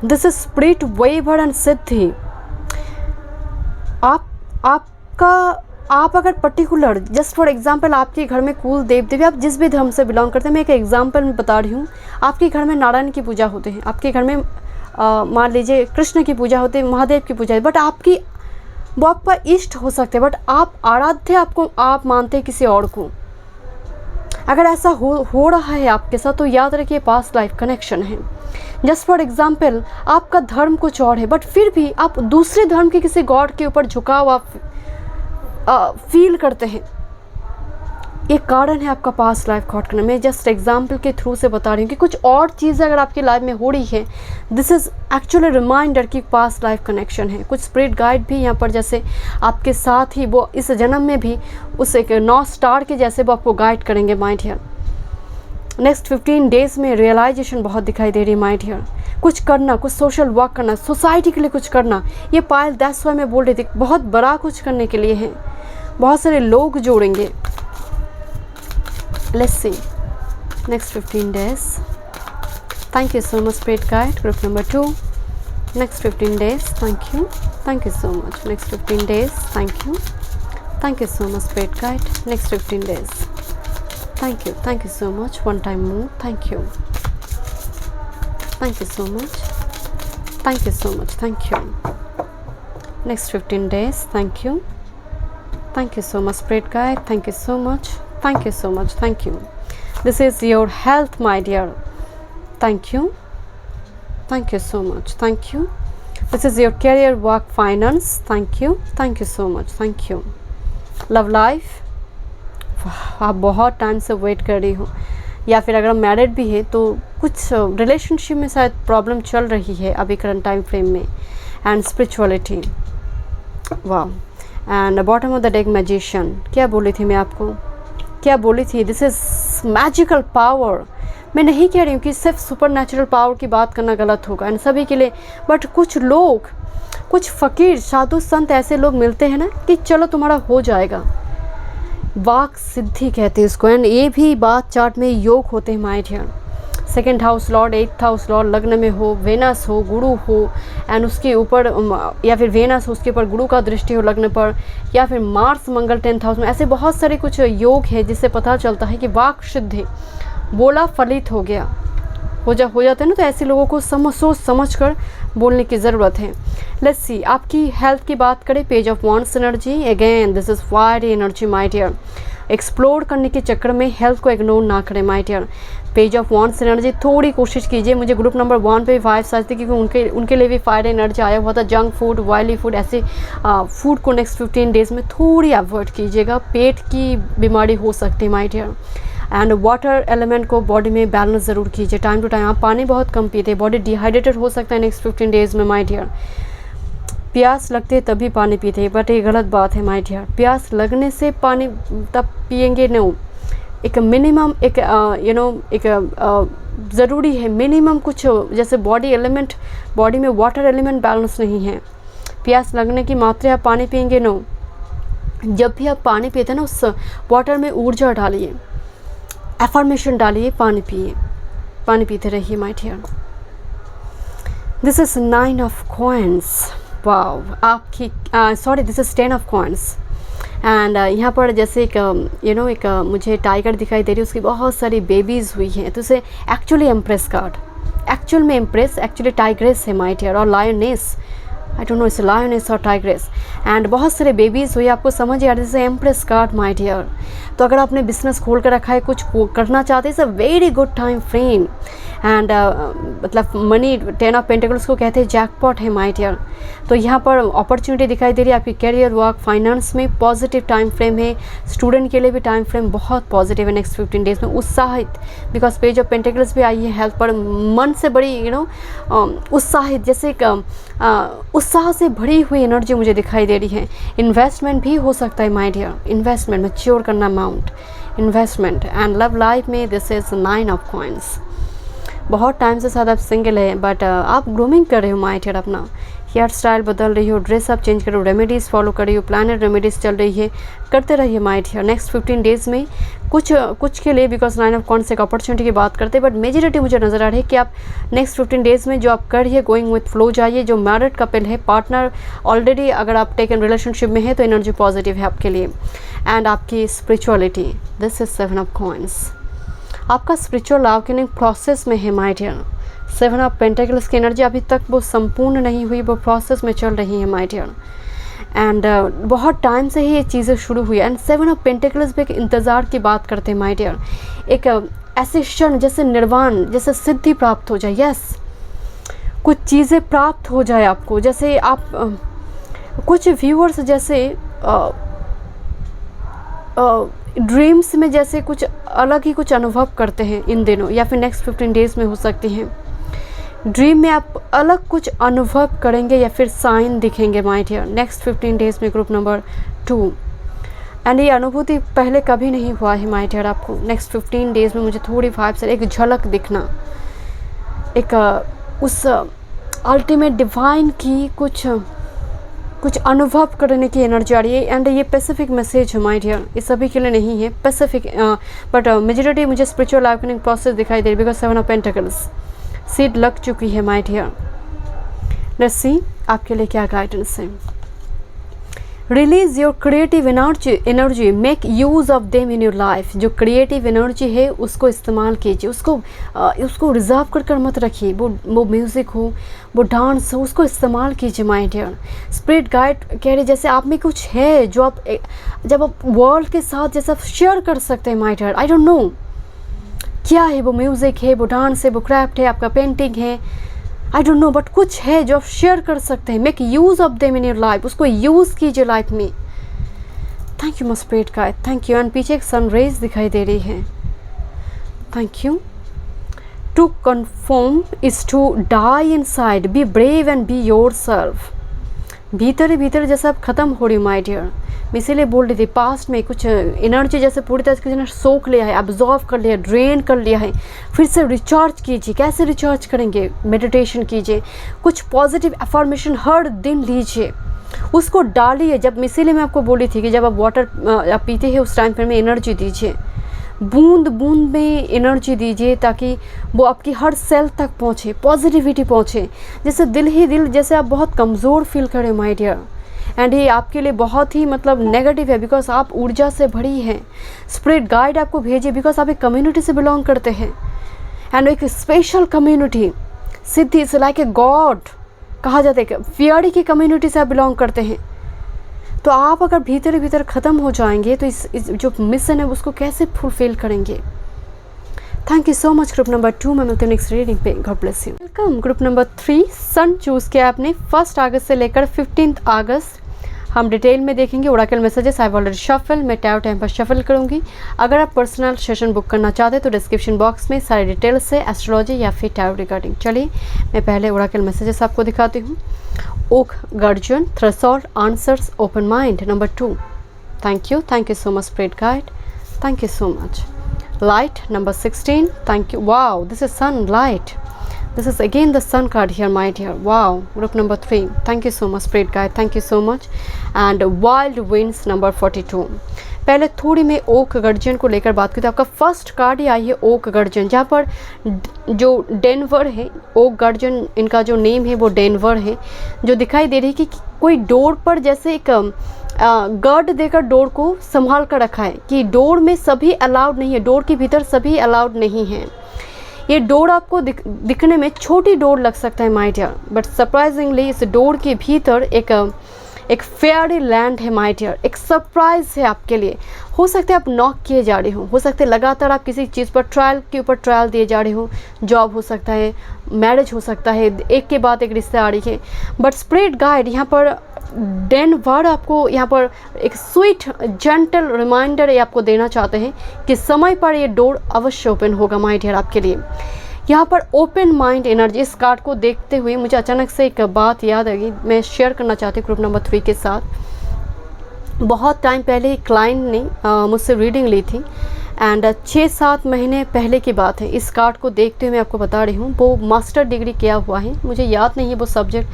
this is spirit weaver and सिद्धि। आप अगर पर्टिकुलर, जस्ट फॉर एग्जांपल, आपके घर में कुल देव देवी, आप जिस भी धर्म से बिलोंग करते हैं, मैं एक एग्जांपल में बता रही हूँ। आपके घर में नारायण की पूजा होते हैं, आपके घर में मान लीजिए कृष्ण की पूजा होती है, महादेव की पूजा है, बट वो आपका इष्ट हो सकते हैं, बट आप आराध्य आप मानते हैं किसी और को। अगर ऐसा हो रहा है आपके साथ, तो याद रखिए पास्ट लाइफ कनेक्शन है। जस्ट फॉर एग्जांपल, आपका धर्म कुछ और है, बट फिर भी आप दूसरे धर्म के किसी गॉड के ऊपर झुकाव आप फील करते हैं। ये कारण है आपका पास्ट लाइफ खॉट करना। मैं जस्ट एग्जाम्पल के थ्रू से बता रही हूँ कि कुछ और चीज़ें अगर आपकी लाइफ में हो रही है, दिस इज़ एक्चुअली रिमाइंडर कि पास्ट लाइफ कनेक्शन है। कुछ स्पिरिट गाइड भी यहाँ पर जैसे आपके साथ ही वो इस जन्म में भी उस एक 9 स्टार के जैसे वो आपको गाइड करेंगे माय डियर। नेक्स्ट 15 डेज़ में रियलाइजेशन बहुत दिखाई दे रही है माय डियर। कुछ करना, कुछ सोशल वर्क करना, सोसाइटी के लिए कुछ करना, ये पायल दैट्स व्हाई मैं बोल रही थी, बहुत बड़ा कुछ करने के लिए है, बहुत सारे लोग जोड़ेंगे। Let's see next 15 days. Thank you so much spirit guide. Group number 2, next 15 days. Thank you so much. Next 15 days. Thank you so much spirit guide. Next 15 days. Thank you so much. One time more. Thank you so much. Thank you so much. Thank you. Next 15 days. Thank you so much spirit guide. Thank you so much. Thank you so much. Thank you. This is your health my dear. Thank you so much. Thank you. This is your career, work, finance. Thank you so much. Thank you. Love life. आप बहुत time से wait कर रही हो, या फिर अगर married भी है तो कुछ रिलेशनशिप में शायद प्रॉब्लम चल रही है अभी करंट टाइम फ्रेम में। एंड स्पिरिचुअलिटी, वाह। And bottom of the deck magician, क्या बोली थी मैं आपको, क्या बोली थी, दिस इज़ मैजिकल पावर। मैं नहीं कह रही हूँ कि सिर्फ सुपर नेचुरल पावर की बात करना गलत होगा एंड सभी के लिए, बट कुछ लोग, कुछ फ़कीर, साधु संत ऐसे लोग मिलते हैं ना कि चलो तुम्हारा हो जाएगा। वाक सिद्धि कहते हैं इसको। एंड ये भी बात चार्ट में योग होते हैं my dear. 2nd house lord, 8th house lord लग्न में हो, वेनस हो, गुरु हो, एंड उसके ऊपर या फिर वेनस हो उसके ऊपर गुरु का दृष्टि हो लग्न पर, या फिर मार्स मंगल 10th हाउस में, ऐसे बहुत सारे कुछ योग है जिससे पता चलता है कि वाक सिद्धि, बोला फलित हो गया, हो जाते हैं ना। तो ऐसे लोगों को सोच समझ कर बोलने की ज़रूरत है। लेट्स सी, आपकी हेल्थ की बात करें, page of wands energy, again this is fire energy my dear. Explore करने के चक्कर में हेल्थ को इग्नोर ना करें my dear. Page of wands energy, थोड़ी कोशिश कीजिए। मुझे ग्रुप नंबर 1 पे 5 साथ थी, क्योंकि उनके लिए भी फायर एनर्जी आया हुआ था। जंक फूड, ऑयली फूड, ऐसे फूड को नेक्स्ट 15 डेज़ में थोड़ी अवॉइड कीजिएगा, पेट की बीमारी हो सकती है my dear. And water element को बॉडी में बैलेंस ज़रूर कीजिए टाइम टू टाइम। आप पानी बहुत कम पीते हैं, बॉडी डिहाइड्रेटेड हो सकता है नेक्स्ट 15 डेज़ में माय डियर। प्यास लगती है तभी पानी पीते हैं, बट ये गलत बात है माय डियर। प्यास लगने से पानी तब पिएंगे नो, एक मिनिमम एक ज़रूरी है मिनिमम कुछ, जैसे बॉडी एलिमेंट, बॉडी में वाटर एलिमेंट बैलेंस नहीं है, प्यास लगने की मात्रा आप पानी पिएंगे नो। जब भी आप पानी पीते हैं ना, उस वाटर में ऊर्जा डालिए, एफर्मेशन डालिए, पानी पिए, पानी पीते रहिए my dear. This is 9 of coins, wow. आपकी sorry, this is 10 of coins. And यहाँ पर जैसे एक मुझे टाइगर दिखाई दे रही है, उसकी बहुत सारी बेबीज़ हुई हैं, तो उसे एक्चुअली एम्प्रेस कार्ड, एक्चुअल में एम्प्रेस एक्चुअली टाइग्रेस है माय डियर, और lioness, I don't no it's lioness और टाइग्रेस। एंड बहुत सारे बेबीज़ हुई, आपको समझ आ रही है, जैसे एम्प्रेस कार्ड माय डियर। तो अगर आपने बिजनेस खोल कर रखा है, कुछ करना चाहते हैं, it's a very good time frame. And मतलब मनी, 10 ऑफ पेंटिकल्स को कहते हैं जैकपॉट है माय डियर। तो यहाँ पर अपॉर्चुनिटी दिखाई दे रही है आपकी कैरियर, वर्क, फाइनेंस में पॉजिटिव टाइम फ्रेम है। स्टूडेंट के लिए भी टाइम फ्रेम बहुत पॉजिटिव है नेक्स्ट 15 डेज़ में। उत्साहित, बिकॉज पेज ऑफ पेंटिकल्स भी आई है हेल्थ पर, मन से बड़ी उत्साहित, जैसे एक उत्साह से भरी हुई एनर्जी मुझे दिखाई दे रही है। इन्वेस्टमेंट भी हो सकता है माय डियर, इन्वेस्टमेंट मैच्योर करना amount, investment. And love life में दिस इज़ 9 ऑफ कॉइन्स। बहुत टाइम से शायद आप सिंगल हैं, बट आप ग्रूमिंग कर रहे हो माय डियर, अपना हेयर स्टाइल बदल रही हो, ड्रेस आप चेंज कर रहे हो, रेमेडीज़ फॉलो कर रही हो, प्लानट रेमेडीज़ चल रही है, करते रहिए माय डियर। नेक्स्ट 15 डेज़ में कुछ के लिए, बिकॉज 9 ऑफ कॉइन्स एक अपॉर्चुनिटी की बात करते हैं, बट मेजॉरिटी मुझे नज़र आ रही है कि आप नेक्स्ट 15 डेज़ में जो आप कर रही है, गोइंग विथ फ्लो जाइए। जो मैरिड कपल है, पार्टनर ऑलरेडी अगर आप टेकन रिलेशनशिप में है, तो एनर्जी पॉजिटिव है आपके लिए। एंड आपकी spirituality, this is 7 of coins. आपका स्पिरिचुअल अवेकनिंग प्रोसेस में है माय डियर। 7 ऑफ पेंटिकल्स की एनर्जी अभी तक वो संपूर्ण नहीं हुई, वो प्रोसेस में चल रही है माय डियर। एंड बहुत टाइम से ही ये चीज़ें शुरू हुई। एंड 7 ऑफ पेंटिकल्स भी एक इंतज़ार की बात करते हैं माय डियर, एक ऐसे क्षण जैसे निर्वाण, जैसे सिद्धि प्राप्त हो जाए। यस, कुछ चीज़ें प्राप्त हो जाए आपको, जैसे आप कुछ व्यूअर्स जैसे ड्रीम्स में जैसे कुछ अलग ही कुछ अनुभव करते हैं इन दिनों, या फिर नेक्स्ट 15 डेज़ में हो सकती हैं। ड्रीम में आप अलग कुछ अनुभव करेंगे या फिर साइन दिखेंगे माय डियर नेक्स्ट 15 डेज़ में, ग्रुप नंबर 2। एंड ये अनुभूति पहले कभी नहीं हुआ है माय डियर आपको। नेक्स्ट 15 डेज़ में मुझे थोड़ी वाइब से एक झलक दिखना, एक उस अल्टीमेट डिवाइन की कुछ अनुभव करने की एनर्जी आ रही है। एंड ये स्पेसिफिक मैसेज है माय डियर, ये सभी के लिए नहीं है, स्पेसिफिक, बट मेजॉरिटी मुझे स्पिरिचुअल अवेकनिंग प्रोसेस दिखाई दे रही है, बिकॉज 7 ऑफ पेंटिकल्स सीड लग चुकी है माय डियर। लेट्स सी आपके लिए क्या गाइडेंस है। Release your creative energy, make use of them in your life. जो क्रिएटिव एनर्जी है उसको इस्तेमाल कीजिए, उसको रिजर्व कर मत रखिए। वो म्यूज़िक हो, वो डांस हो, उसको इस्तेमाल कीजिए माय डियर। स्पिरिट गाइड कह रहे जैसे आप में कुछ है जो जब आप वर्ल्ड के साथ जैसा शेयर कर सकते हैं my dear. I don't know क्या है, वो म्यूज़िक है, वो डांस है, वो क्राफ्ट है, आपका पेंटिंग है, आई डोंट नो, बट कुछ है जो आप शेयर कर सकते हैं। Make use of them in your life, उसको यूज़ कीजिए लाइफ में। Thank you my spirit guide, thank you. And पीछे एक सनराइज दिखाई दे रही है, thank you. To confirm is to die inside, be brave and be yourself. भीतर ही भीतर जैसे आप ख़त्म हो रही माय डियर, मैं इसीलिए बोल रही थी पास्ट में कुछ एनर्जी जैसे पूरी तरह से सोख लिया है, एब्जॉर्व कर लिया, ड्रेन कर लिया है, फिर से रिचार्ज कीजिए। कैसे रिचार्ज करेंगे? मेडिटेशन कीजिए, कुछ पॉजिटिव अफर्मेशन हर दिन लीजिए, उसको डालिए। जब इसीलिए मैं आपको बोली थी कि जब आप वाटर आप पीते हैं उस टाइम पर में एनर्जी दीजिए, बूंद बूंद में एनर्जी दीजिए ताकि वो आपकी हर सेल तक पहुँचे, पॉजिटिविटी पहुँचे। जैसे दिल ही दिल जैसे आप बहुत कमज़ोर फील करें माय डियर, एंड ये आपके लिए बहुत ही मतलब नेगेटिव है, बिकॉज आप ऊर्जा से भरी हैं। स्पिरिट गाइड आपको भेजिए बिकॉज आप एक कम्युनिटी से बिलोंग करते हैं, एंड एक special community, Siddhi is like a god कहा जाता है, फियरी की कम्युनिटी से आप बिलोंग करते हैं। तो आप अगर भीतर भीतर ख़त्म हो जाएंगे तो इस जो मिशन है उसको कैसे फुलफिल करेंगे? Thank you so much group number 2। मैं मिलती हूँ नेक्स्ट रीडिंग पे। God bless you. Welcome group number 3। Sun choose किया आपने 1 अगस्त से लेकर 15 अगस्त। हम डिटेल में देखेंगे Oracle messages. I already shuffle, मैं टैरो टाइम पर शफल करूँगी। अगर आप पर्सनल सेशन बुक करना चाहते हैं तो डिस्क्रिप्शन बॉक्स में सारे डिटेल्स है एस्ट्रोलॉजी या फिर टैरो रिगार्डिंग। चलिए मैं पहले ओरेकल मैसेजेस आपको दिखाती हूँ। ओक गर्जन, threshold, answers, open mind, number 2। Thank you so much spirit guide, thank you so much. Light, number 16. Thank you. Wow, this is sun light. This is again the sun card here, my dear. Wow. Group number 3. Thank you so much, spirit guide. Thank you so much. And wild winds, number 42. पहले थोड़ी मैं okay गर्जन को लेकर बात की तो आपका फर्स्ट कार्ड ही आई है ओक गर्जन, जहाँ पर जो डेनवर है, ओक गर्जन इनका जो नेम है वो डेनवर है, जो दिखाई दे रही है कि कोई डोर पर जैसे एक गार्ड देकर डोर को संभाल कर रखा है कि डोर में सभी अलाउड नहीं है, डोर के भीतर सभी अलाउड नहीं है। ये डोर आपको दिखने में छोटी डोर लग सकता है माय डियर, बट सरप्राइजिंगली इस डोर के भीतर एक फेयरी लैंड है माय डियर, एक सरप्राइज है आपके लिए। हो सकता है आप नॉक किए जा रहे हो सकता है लगातार आप किसी चीज़ पर ट्रायल के ऊपर ट्रायल दिए जा रहे हो, जॉब हो सकता है, मैरिज हो सकता है, एक के बाद एक रिश्ते आ रही है, बट स्पिरिट गाइड यहाँ पर डेनवर आपको यहाँ पर एक स्वीट जेंटल रिमाइंडर ये आपको देना चाहते हैं कि समय पर ये डोर अवश्य ओपन होगा माय डियर आपके लिए। यहाँ पर ओपन माइंड एनर्जी, इस कार्ड को देखते हुए मुझे अचानक से एक बात याद आ गई, मैं शेयर करना चाहती हूँ ग्रुप नंबर 3 के साथ। बहुत टाइम पहले एक क्लाइंट ने मुझसे रीडिंग ली थी एंड 6-7 महीने पहले की बात है। इस कार्ड को देखते हुए मैं आपको बता रही हूँ, वो मास्टर डिग्री किया हुआ है, मुझे याद नहीं है वो सब्जेक्ट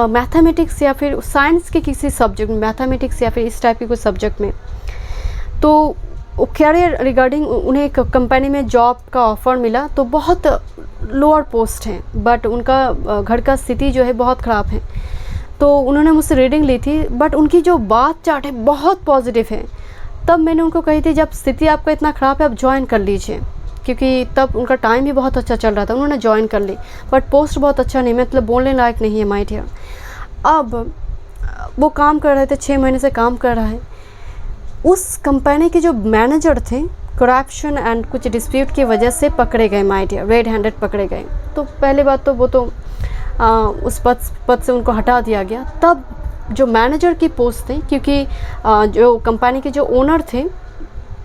मैथमेटिक्स या फिर साइंस के किसी सब्जेक्ट में, मैथमेटिक्स या फिर इस टाइप के कोई सब्जेक्ट में। तो कैरियर रिगार्डिंग उन्हें एक कंपनी में जॉब का ऑफ़र मिला, तो बहुत लोअर पोस्ट है, बट उनका घर का स्थिति जो है बहुत ख़राब है। तो उन्होंने मुझसे रीडिंग ली थी, बट उनकी जो बात चार्ट है बहुत पॉजिटिव है। तब मैंने उनको कही थी जब स्थिति आपका इतना ख़राब है आप ज्वाइन कर लीजिए, क्योंकि तब उनका टाइम भी बहुत अच्छा चल रहा था, उन्होंने ज्वाइन कर ली, बट पोस्ट बहुत अच्छा नहीं, मतलब बोलने लायक नहीं है माय डियर। अब वो काम कर रहे थे, 6 महीने से काम कर रहा है। उस कंपनी के जो मैनेजर थे करप्शन एंड कुछ डिस्प्यूट की वजह से पकड़े गए माय डियर, रेड हैंडेड पकड़े गए। तो पहले बात तो वो तो उस पद से उनको हटा दिया गया। तब जो मैनेजर की पोस्ट थी, क्योंकि जो कंपनी के जो ओनर थे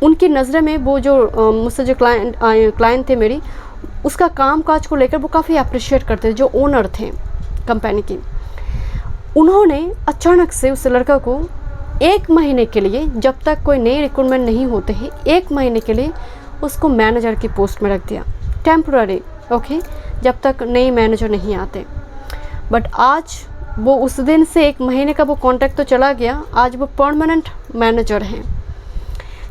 उनकी नज़र में वो जो मुझसे जो क्लाइंट थे मेरी, उसका काम काज को लेकर वो काफ़ी अप्रिशिएट करते थे, जो ओनर थे कंपनी की। उन्होंने अचानक से उस लड़का को 1 महीने के लिए, जब तक कोई नए रिक्रूटमेंट नहीं होते हैं, 1 महीने के लिए उसको मैनेजर की पोस्ट में रख दिया, टेम्पररी, ओके, जब तक नए मैनेजर नहीं आते। बट आज वो उस दिन से 1 महीने का वो कॉन्ट्रैक्ट तो चला गया, आज वो परमानेंट मैनेजर हैं।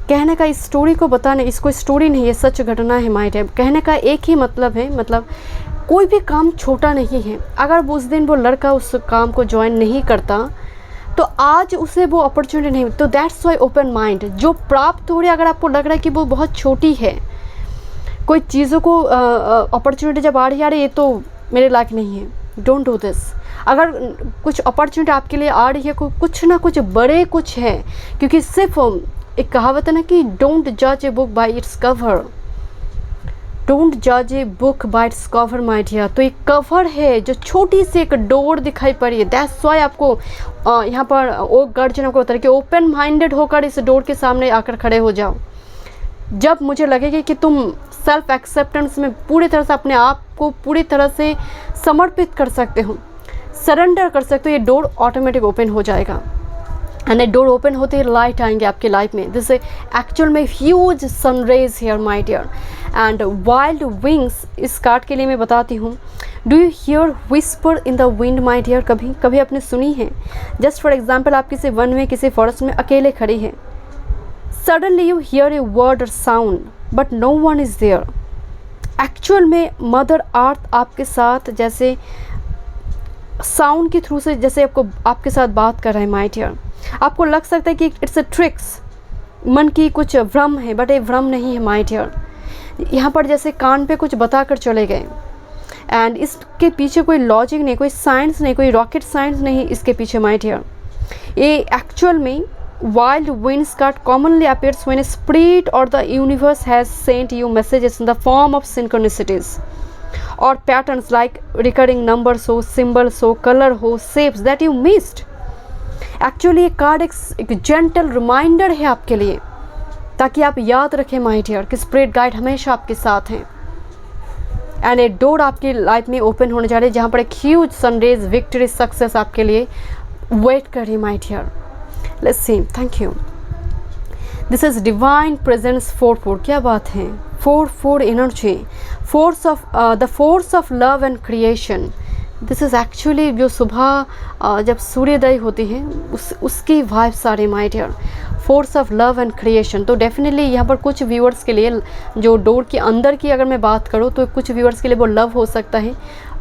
कहने का इस स्टोरी को बताने, इसको स्टोरी नहीं है, सच घटना है माय डियर। कहने का एक ही मतलब है, मतलब कोई भी काम छोटा नहीं है। अगर वो उस दिन वो लड़का उस काम को ज्वाइन नहीं करता तो आज उसे वो अपॉर्चुनिटी नहीं, तो दैट्स वाई ओपन माइंड। जो प्राप्त हो रही है, अगर आपको लग रहा है कि वो बहुत छोटी है, कोई चीज़ों को अपॉर्चुनिटी जब आ रही है ये तो मेरे लायक नहीं है, डोंट डू दिस। अगर कुछ अपॉर्चुनिटी आपके लिए आ रही है, कुछ ना कुछ बड़े कुछ है, क्योंकि सिर्फ एक कहावत है ना कि डोंट जज a book by its cover, don't जज a book by its cover my dear. तो एक कवर है, जो छोटी सी एक डोर दिखाई पड़ी है, दैट्स वाई आपको यहाँ पर ओ गर्जन को बता रही कि ओपन माइंडेड होकर इस डोर के सामने आकर खड़े हो जाओ। जब मुझे लगेगा कि तुम सेल्फ एक्सेप्टेंस में पूरी तरह से अपने आप को पूरी तरह से समर्पित कर सकते हो, सरेंडर कर सकते हो, ये डोर ऑटोमेटिक ओपन हो जाएगा। एंड डोर ओपन होते ही लाइट आएंगे आपके लाइफ में। दिस एक्चुअल में huge sunrise here my dear. And wild wings, इस कार्ड के लिए मैं बताती हूँ, do you hear whisper in the wind my dear? कभी कभी आपने सुनी है? जस्ट फॉर एग्जाम्पल, आप किसी वन में, किसी फॉरेस्ट में अकेले खड़ी हैं, suddenly you hear a word और sound but no one is there. Actual में मदर अर्थ आपके साथ जैसे साउंड के थ्रू से जैसे आपके साथ बात कर रहे हैं माय डियर। आपको लग सकता है कि इट्स अ ट्रिक्स, मन की कुछ भ्रम है, बट ये भ्रम नहीं है माय डियर। यहाँ पर जैसे कान पे कुछ बता कर चले गए, एंड इसके पीछे कोई लॉजिक नहीं, कोई साइंस नहीं, कोई रॉकेट साइंस नहीं इसके पीछे माय डियर। ये एक्चुअल में wild winds card commonly appears when a spirit or the universe has sent you messages in the form of synchronicities or patterns like recurring numbers हो, symbols हो, color हो, shapes that you missed। Actually ये card एक gentle reminder है आपके लिए, ताकि आप याद रखें माय डियर कि स्पिरिट गाइड हमेशा आपके साथ हैं। एंड ए डोर आपकी लाइफ में ओपन होने जा रही है, जहाँ पर एक ह्यूज सनराइज, विक्ट्री, सक्सेस आपके लिए वेट कर रही है my dear. Let's see, thank you. This is divine presence 4-4। क्या बात है, 4-4 energy, force of the force of love and creation. This is actually जो सुबह जब सूर्योदय होती है उसकी वाइब्स आ रही my dear, force of love and creation. तो डेफिनेटली यहाँ पर कुछ व्यूअर्स के लिए, जो डोर के अंदर की अगर मैं बात करूँ तो कुछ व्यूअर्स के लिए वो लव हो सकता है,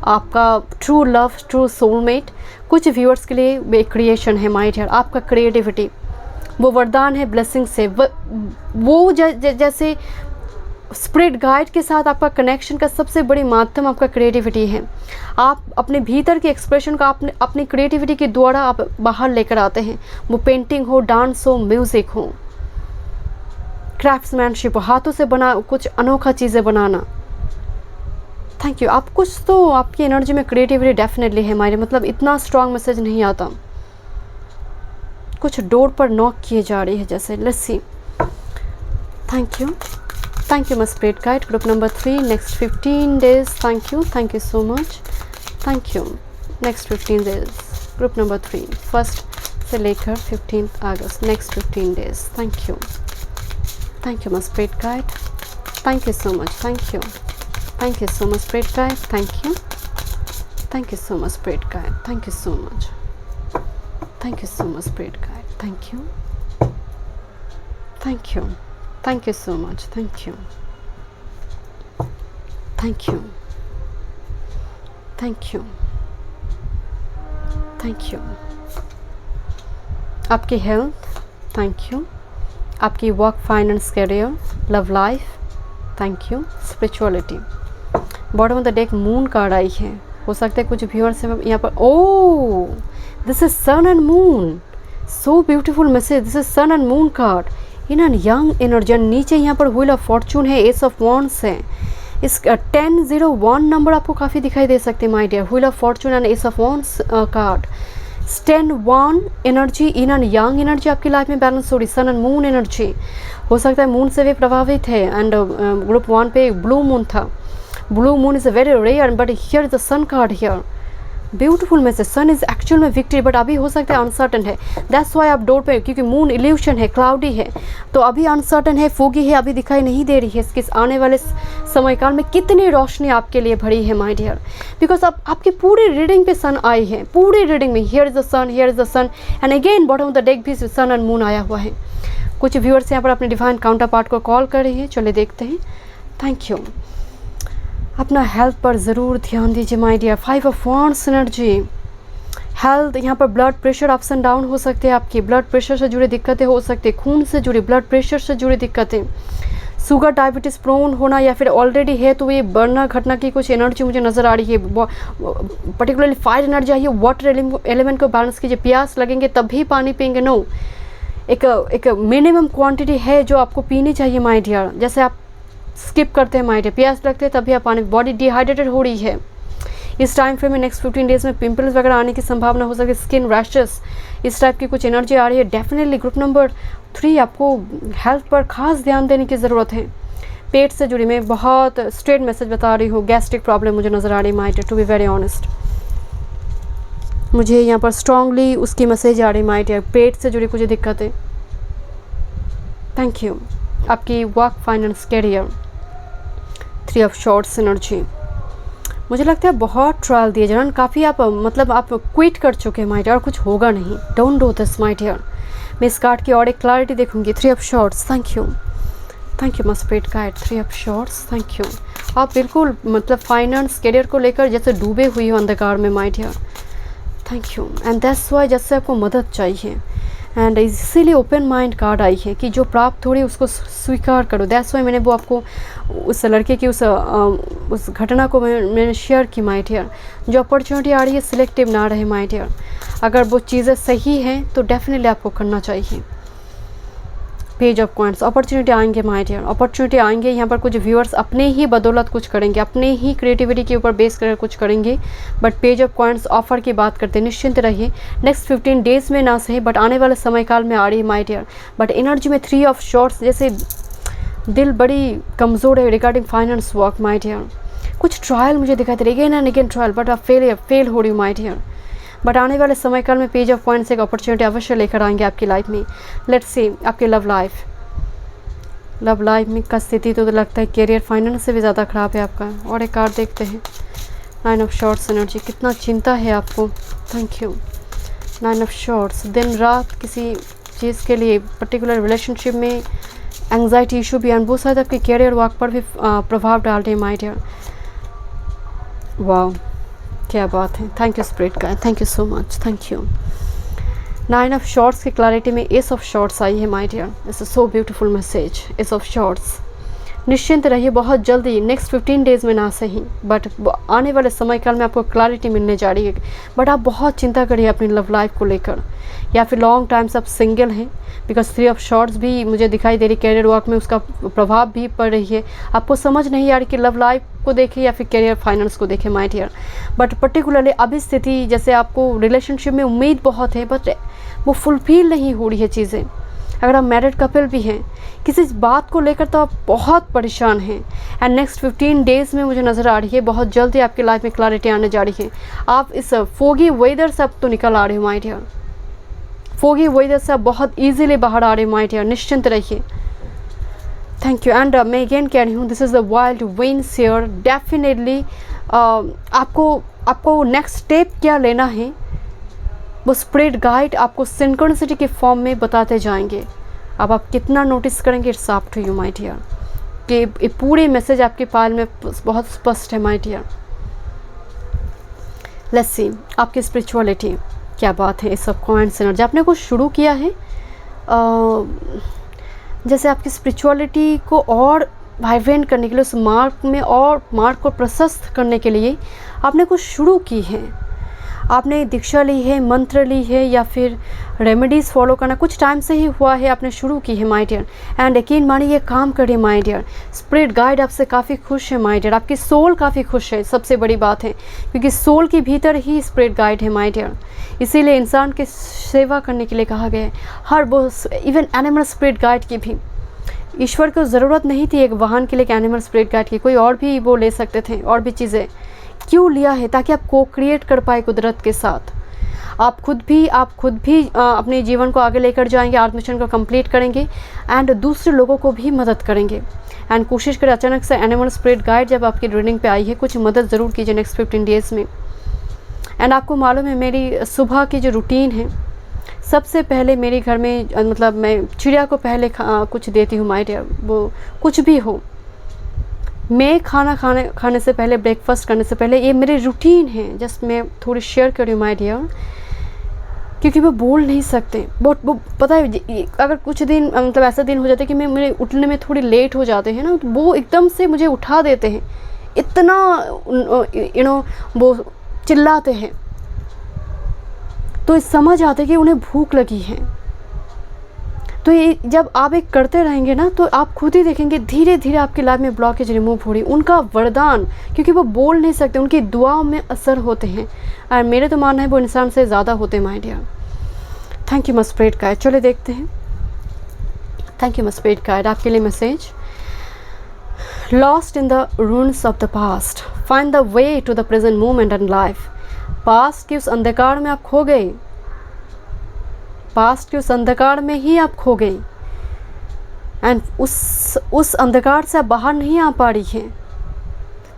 आपका ट्रू लव, ट्रू सोलमेट। कुछ व्यूअर्स के लिए वे क्रिएशन है माय डियर, आपका क्रिएटिविटी, वो वरदान है, ब्लेसिंग्स है, वो जैसे स्पिरिट गाइड के साथ आपका कनेक्शन का सबसे बड़ी माध्यम आपका क्रिएटिविटी है। आप अपने भीतर के एक्सप्रेशन का अपनी क्रिएटिविटी के द्वारा आप बाहर लेकर आते हैं, वो पेंटिंग हो, डांस हो, म्यूज़िक हो, क्राफ्ट्समैनशिप हो, हाथों से बना कुछ अनोखा चीज़ें बनाना। Thank you. आप कुछ तो आपकी एनर्जी में क्रिएटिविटी डेफिनेटली है हमारे, मतलब इतना स्ट्रॉन्ग मैसेज नहीं आता, कुछ डोर पर नॉक किए जा रही है जैसे। Let's see, thank you, thank you my spirit guide। group number 3 next 15 days, thank you so much, thank you। next 15 days group number 3 1st से लेकर 15th August, next 15 days, thank you my spirit guide, thank you so much, thank you so much spirit guide, thank you so much spirit guide, thank you so much spirit guide, thank you so much, thank you आपकी health, thank you, आपकी work, finance, career, love life, thank you, spirituality. Bottom of the deck moon card आई है, हो सकता है कुछ viewers से यहाँ पर, oh this is sun and moon, so beautiful message, this is sun and moon card in an young energy. नीचे यहाँ पर व्हील ऑफ फॉर्चून है, एस ऑफ वॉन्ड्स है, इस 1001 नंबर आपको काफ़ी दिखाई दे सकते हैं my dear. Wheel of fortune and ace of wands card, stand one energy, yin and yang energy आपकी लाइफ में बैलेंस हो रही, सन एंड मून एनर्जी, हो सकता है मून से भी प्रभावित है। एंड ग्रुप 1 पे ब्लू मून था, blue moon is a very rare, but here the sun card here, beautiful message, sun is actual में विक्ट्री, बट अभी हो सकता है अनसर्टन है, दैट्स वाई आप डोर पे, क्योंकि मून इल्यूशन है, क्लाउडी है, तो अभी अनसर्टन है, फोगी है, अभी दिखाई नहीं दे रही है इसके आने वाले समयकाल में कितनी रोशनी आपके लिए भरी है माय डियर, बिकॉज अब आपकी पूरी रीडिंग पे सन आई है, पूरी रीडिंग में here is the sun, here is the sun, and again bottom of the deck भी सन एंड मून आया हुआ है। कुछ व्यूअर्स यहाँ पर अपने डिवाइन काउंटर पार्ट को कॉल कर रही हैं, चलिए देखते हैं। Thank you. अपना हेल्थ पर ज़रूर ध्यान दीजिए my dear. 5 of wands energy, health, यहाँ पर blood pressure ups and down हो सकते हैं, आपकी ब्लड प्रेशर से जुड़ी दिक्कतें हो सकती है, खून से जुड़ी, ब्लड प्रेशर से जुड़ी दिक्कतें, शुगर डायबिटीज़ प्रोन होना, या फिर ऑलरेडी है तो ये बढ़ना घटना की कुछ एनर्जी मुझे नज़र आ रही है, पर्टिकुलरली फायर एनर्जी आई है। वाटर एलिमेंट को बैलेंस कीजिए, प्यास लगेंगे तभी पानी पिएंगे, नो, एक मिनिमम क्वांटिटी है जो आपको पीनी चाहिए माय डियर। जैसे आप स्किप करते हैं माय डियर, प्यास लगते हैं तभी आप पानी, बॉडी डिहाइड्रेटेड हो रही है इस टाइम फ्रेम में। नेक्स्ट 15 डेज में पिंपल्स वगैरह आने की संभावना हो सकती है, स्किन रैशेस, इस टाइप की कुछ एनर्जी आ रही है। डेफिनेटली ग्रुप नंबर 3 आपको हेल्थ पर खास ध्यान देने की ज़रूरत है। पेट से जुड़ी, मैं बहुत स्ट्रेट मैसेज बता रही हूँ, गैस्ट्रिक प्रॉब्लम मुझे नज़र आ रही है my dear, to be very honest, मुझे यहाँ पर स्ट्रांगली उसकी मैसेज आ रही माय डियर, पेट से जुड़ी कुछ दिक्कतें। Thank you. आपकी work, finance, career, 3 of swords energy, मुझे लगता है बहुत ट्रायल दिए जनरल, काफ़ी आप मतलब आप क्विट कर चुके हैं माय डियर, और कुछ होगा नहीं, don't do this my dear. मैं इस कार्ड की और एक क्लैरिटी देखूंगी। 3 of swords, thank you, thank you my spirit guide. 3 of swords, thank you. आप बिल्कुल मतलब फाइनेंस, कैरियर को लेकर जैसे डूबे हुई हो अंधकार में my dear, thank you. And that's why जैसे आपको मदद चाहिए, एंड इसीलिए ओपन माइंड कार्ड आई है कि जो प्राप्त हो रही है उसको स्वीकार करो। दैट्स वाई मैंने वो आपको उस लड़के की उस घटना को मैंने शेयर की माय डियर। जो अपॉर्चुनिटी आ रही है सिलेक्टिव ना रहे माय डियर, अगर वो चीज़ें सही हैं तो डेफिनेटली आपको करना चाहिए। पेज ऑफ कॉइंस, अपॉर्चुनिटी आएंगे माय डियर, अपॉर्चुनिटी आएंगे। यहाँ पर कुछ व्यूअर्स अपने ही बदौलत कुछ करेंगे, अपने ही क्रिएटिविटी के ऊपर बेस कर कुछ करेंगे, but page of coins offer की बात करते हैं। निश्चिंत रहिए, नेक्स्ट 15 डेज में ना सही बट आने वाले समय काल में आ रही है माय डियर। बट एनर्जी में 3 ऑफ शॉर्ट्स, जैसे दिल बड़ी कमज़ोर है regarding finance work my dear. कुछ ट्रायल मुझे दिखाई दे रही है, again and again trial, but आप फेल हो रही हो माय डियर। बट आने वाले समय काल में पेज ऑफ पॉइंट्स एक अपॉर्चुनिटी अवश्य लेकर आएंगे आपकी लाइफ में। लेट्स सी आपकी लव लाइफ में का स्थिति तो लगता है कैरियर, फाइनेंस से भी ज़्यादा ख़राब है आपका। और एक कार्ड देखते हैं, 9 ऑफ शॉर्ट्स एनर्जी, कितना चिंता है आपको। Thank you. 9 ऑफ शॉर्ट्स, दिन रात किसी चीज़ के लिए, पर्टिकुलर रिलेशनशिप में एंग्जाइटी इशू भी, एंड वो शायद आपके कैरियर वर्क पर भी प्रभाव डाल रहे हैं माय डियर। वाह, क्या बात है। Thank you spirit guide, thank you so much, thank you. 9 of swords की क्लैरिटी में एस ऑफ शॉर्ट्स आई है my dear. It's a so beautiful message, ace of swords. निश्चिंत रहिए, बहुत जल्दी नेक्स्ट 15 डेज़ में ना सही बट आने वाले समय काल में आपको क्लैरिटी मिलने जा रही है। बट आप बहुत चिंता करिए अपनी लव लाइफ को लेकर, या फिर लॉन्ग टाइम से आप सिंगल हैं, बिकॉज 3 ऑफ शॉर्ट्स भी मुझे दिखाई दे रही, कैरियर वर्क में उसका प्रभाव भी पड़ रही है। आपको समझ नहीं आ रही कि लव लाइफ को देखें या फिर कैरियर फाइनेंस को देखें माय डियर। बट पर्टिकुलरली अभी स्थिति, जैसे आपको रिलेशनशिप में उम्मीद बहुत है बट वो फुलफिल नहीं हो रही है चीज़ें। अगर आप मैरिड कपल भी हैं, किसी बात को लेकर तो आप बहुत परेशान हैं, एंड नेक्स्ट 15 डेज़ में मुझे नज़र आ रही है बहुत जल्दी आपकी लाइफ में क्लैरिटी आने जा रही है। आप इस फोगी वेदर से अब तो निकल आ रहे हो माय डियर, फोगी वेदर से आप बहुत ईजिली बाहर आ रहे हो माय डियर, निश्चिंत रहिए। Thank you. एंड मैं अगेन कह रही हूँ, this is the wild winds here. Definitely आपको नेक्स्ट स्टेप क्या लेना है वो स्पिरिट गाइड आपको सिंक्रोनिसिटी के फॉर्म में बताते जाएंगे। अब आप कितना नोटिस करेंगे, it's up to you my dear, कि ये पूरे मैसेज आपके फाइल में बहुत स्पष्ट है माय डियर। लेट्स सी आपकी स्पिरिचुअलिटी, क्या बात है। इस सब कॉइंस एनर्जी आपने कुछ शुरू किया है, जैसे आपकी स्पिरिचुअलिटी को और वाइब्रेंट करने के लिए, उस मार्ग में और मार्ग को प्रशस्त करने के लिए आपने कुछ शुरू की है। आपने दीक्षा ली है, मंत्र ली है या फिर रेमेडीज़ फॉलो करना कुछ टाइम से ही हुआ है, आपने शुरू की है माय डियर, एंड यकीन मानिए ये काम करे माय डियर। स्पिरिट गाइड आपसे काफ़ी खुश है माय डियर, आपकी सोल काफ़ी खुश है, सबसे बड़ी बात है, क्योंकि सोल के भीतर ही स्पिरिट गाइड है माय डियर। इसीलिए इंसान की सेवा करने के लिए कहा गया है। हर वो इवन एनिमल स्पिरिट गाइड की भी ईश्वर को ज़रूरत नहीं थी एक वाहन के लिए, एक एनिमल स्पिरिट गाइड की, कोई और भी वो ले सकते थे, और भी चीज़ें क्यों लिया है, ताकि आप को क्रिएट कर पाए कुदरत के साथ। आप खुद भी अपने जीवन को आगे लेकर जाएंगे, आर्ट मिशन को कंप्लीट करेंगे एंड दूसरे लोगों को भी मदद करेंगे। एंड कोशिश करें, अचानक से एनिमल स्पिरिट गाइड जब आपकी रीडिंग पे आई है, कुछ मदद ज़रूर कीजिए नेक्स्ट 15 डेज़ में। एंड आपको मालूम है मेरी सुबह की जो रूटीन है, सबसे पहले मेरे घर में मतलब मैं चिड़िया को पहले कुछ देती हूँ माय डियर, वो कुछ भी हो, मैं खाने से पहले, ब्रेकफास्ट करने से पहले, ये मेरी रूटीन है। जस्ट मैं थोड़ी शेयर कर रही हूँ माय डियर, क्योंकि वो बोल नहीं सकते। वो पता है, अगर कुछ दिन मतलब ऐसा दिन हो जाता है कि मेरे उठने में थोड़ी लेट हो जाते हैं ना, तो वो एकदम से मुझे उठा देते हैं, इतना वो चिल्लाते हैं, तो समझ आते कि उन्हें भूख लगी है। तो ये जब आप एक करते रहेंगे ना, तो आप खुद ही देखेंगे धीरे धीरे आपकी लाइफ में ब्लॉकेज रिमूव हो रही। उनका वरदान, क्योंकि वो बोल नहीं सकते, उनकी दुआओं में असर होते हैं, और मेरे तो मानना है वो इंसान से ज़्यादा होते हैं my dear. Thank you my spirit guide. चले देखते हैं। Thank you my spirit guide, आपके लिए message. Lost in the runes of the past, find the way to the present moment and life. Past के उस अंधकार में आप खो गए, पास्ट के उस अंधकार में ही आप खो गए, एंड उस अंधकार से आप बाहर नहीं आ पा रही हैं।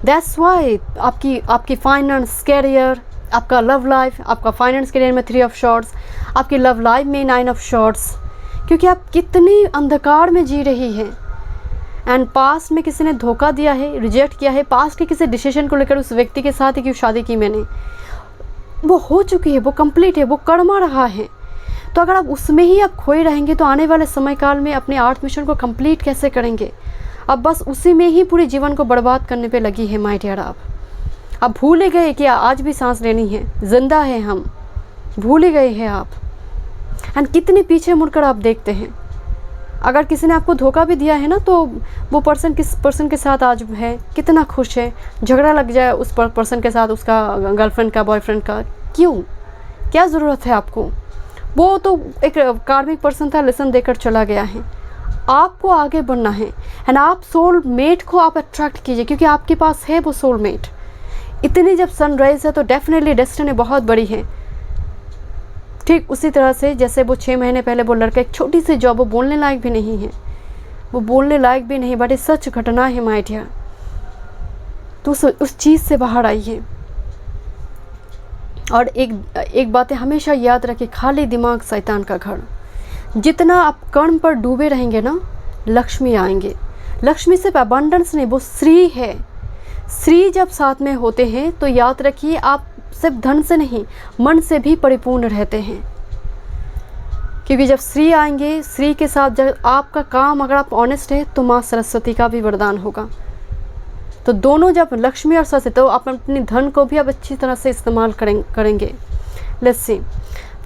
दैट्स वाई आपकी फाइनेंस, कैरियर, आपका लव लाइफ, आपका फाइनेंस कैरियर में 3 ऑफ शॉर्ट्स, आपकी लव लाइफ में 9 ऑफ शॉर्ट्स, क्योंकि आप कितनी अंधकार में जी रही हैं। एंड पास्ट में किसी ने धोखा दिया है, रिजेक्ट किया है, पास्ट के किसी डिसीजन को लेकर उस व्यक्ति के साथ ही क्यों शादी की मैंने, वो हो चुकी है, वो कंप्लीट है, वो कर्मा रहा है। तो अगर आप उसमें ही आप खोए रहेंगे, तो आने वाले समय काल में अपने आर्ट मिशन को कंप्लीट कैसे करेंगे? अब बस उसी में ही पूरे जीवन को बर्बाद करने पे लगी है माय डियर। आप भूल ही गए कि आज भी सांस लेनी है, जिंदा है हम, भूल ही गए हैं आप। एंड कितने पीछे मुड़कर आप देखते हैं। अगर किसी ने आपको धोखा भी दिया है ना, तो वो पर्सन किस पर्सन के साथ आज है, कितना खुश है, झगड़ा लग जाए उस पर्सन के साथ, उसका गर्लफ्रेंड का, बॉयफ्रेंड का, क्यों, क्या ज़रूरत है आपको? वो तो एक कार्मिक पर्सन था, लेसन देकर चला गया है। आपको आगे बढ़ना है, एंड आप सोल मेट को आप अट्रैक्ट कीजिए, क्योंकि आपके पास है वो सोल मेट। इतनी जब सनराइज है तो डेफिनेटली डेस्टिनी बहुत बड़ी है। ठीक उसी तरह से जैसे वो 6 महीने पहले वो लड़का, एक छोटी सी जॉब, वो बोलने लायक भी नहीं है, वो बोलने लायक भी नहीं, बट ये सच घटना है माय डियर। तो उस चीज़ से बाहर आइए। और एक बातें हमेशा याद रखिए, खाली दिमाग शैतान का घर। जितना आप कर्म पर डूबे रहेंगे ना, लक्ष्मी आएंगे। लक्ष्मी सिर्फ अबंडेंस नहीं, वो श्री है। श्री जब साथ में होते हैं तो याद रखिए, आप सिर्फ धन से नहीं, मन से भी परिपूर्ण रहते हैं। क्योंकि जब श्री आएंगे, श्री के साथ जब आपका काम, अगर आप ऑनेस्ट है, तो माँ सरस्वती का भी वरदान होगा। तो दोनों जब लक्ष्मी और सरस्वती, तो आप अपनी धन को भी आप अच्छी तरह से इस्तेमाल करेंगे। Let's see.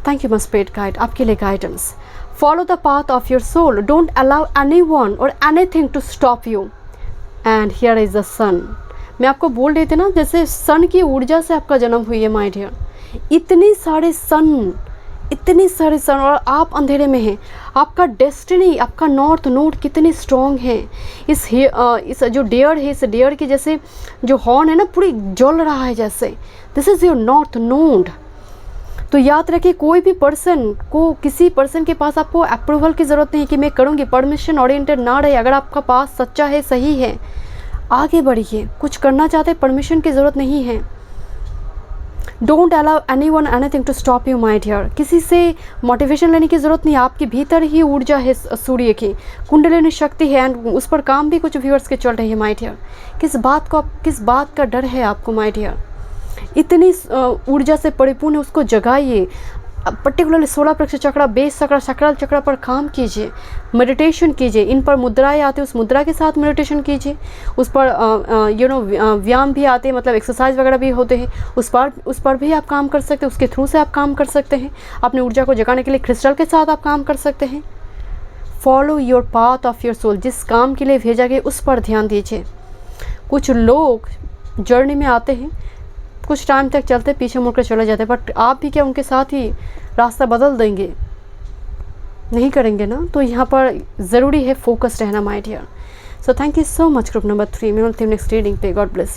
Thank you my spirit guide, आपके लिए guidance. Follow the path of your soul, don't allow anyone और anything to stop you, and here is the sun. मैं आपको बोल रही थी ना, जैसे सन की ऊर्जा से आपका जन्म हुई है माय डियर। इतनी सारे सन, और आप अंधेरे में हैं। आपका डेस्टिनी, आपका नॉर्थ नोड कितनी स्ट्रॉन्ग है। इस जो डियर है, इस डियर की जैसे जो हॉर्न है ना, पूरी जल रहा है जैसे। This is your north node. तो याद रखिए, कोई भी पर्सन को, किसी पर्सन के पास आपको अप्रूवल की ज़रूरत नहीं कि मैं करूँगी, परमिशन ओरिएंटेड ना रहे। अगर आपका पास सच्चा है, सही है, आगे बढ़िए। कुछ करना चाहते, परमिशन की ज़रूरत नहीं है। Don't allow anyone anything to stop you my dear. किसी से मोटिवेशन लेने की ज़रूरत नहीं। आपके भीतर ही ऊर्जा है, सूर्य की कुंडलिनी शक्ति है, एंड उस पर काम भी कुछ व्यूअर्स के चल रही है माय डियर। किस बात का डर है आपको माय डियर? इतनी ऊर्जा से परिपूर्ण है, उसको जगाइए। पर्टिकुलरली सोलर प्लेक्सस चक्र, बेस चक्र, सकराल चक्र पर काम कीजिए, मेडिटेशन कीजिए। इन पर मुद्राएं आती है, उस मुद्रा के साथ मेडिटेशन कीजिए। उस पर व्यायाम भी आते हैं, मतलब एक्सरसाइज वगैरह भी होते हैं, उस पर भी आप काम कर सकते हैं, उसके थ्रू से आप काम कर सकते हैं। अपनी ऊर्जा को जगाने के लिए क्रिस्टल के साथ आप काम कर सकते हैं। Follow your path of your soul, जिस काम के लिए भेजा गया उस पर ध्यान दीजिए। कुछ लोग जर्नी में आते हैं, कुछ टाइम तक चलते पीछे मुड़कर चले जाते हैं, बट आप भी क्या उनके साथ ही रास्ता बदल देंगे? नहीं करेंगे ना। तो यहाँ पर ज़रूरी है फोकस रहना my dear. So thank you so much group number 3। मैं मिलती हूँ नेक्स्ट रीडिंग पे। God bless you.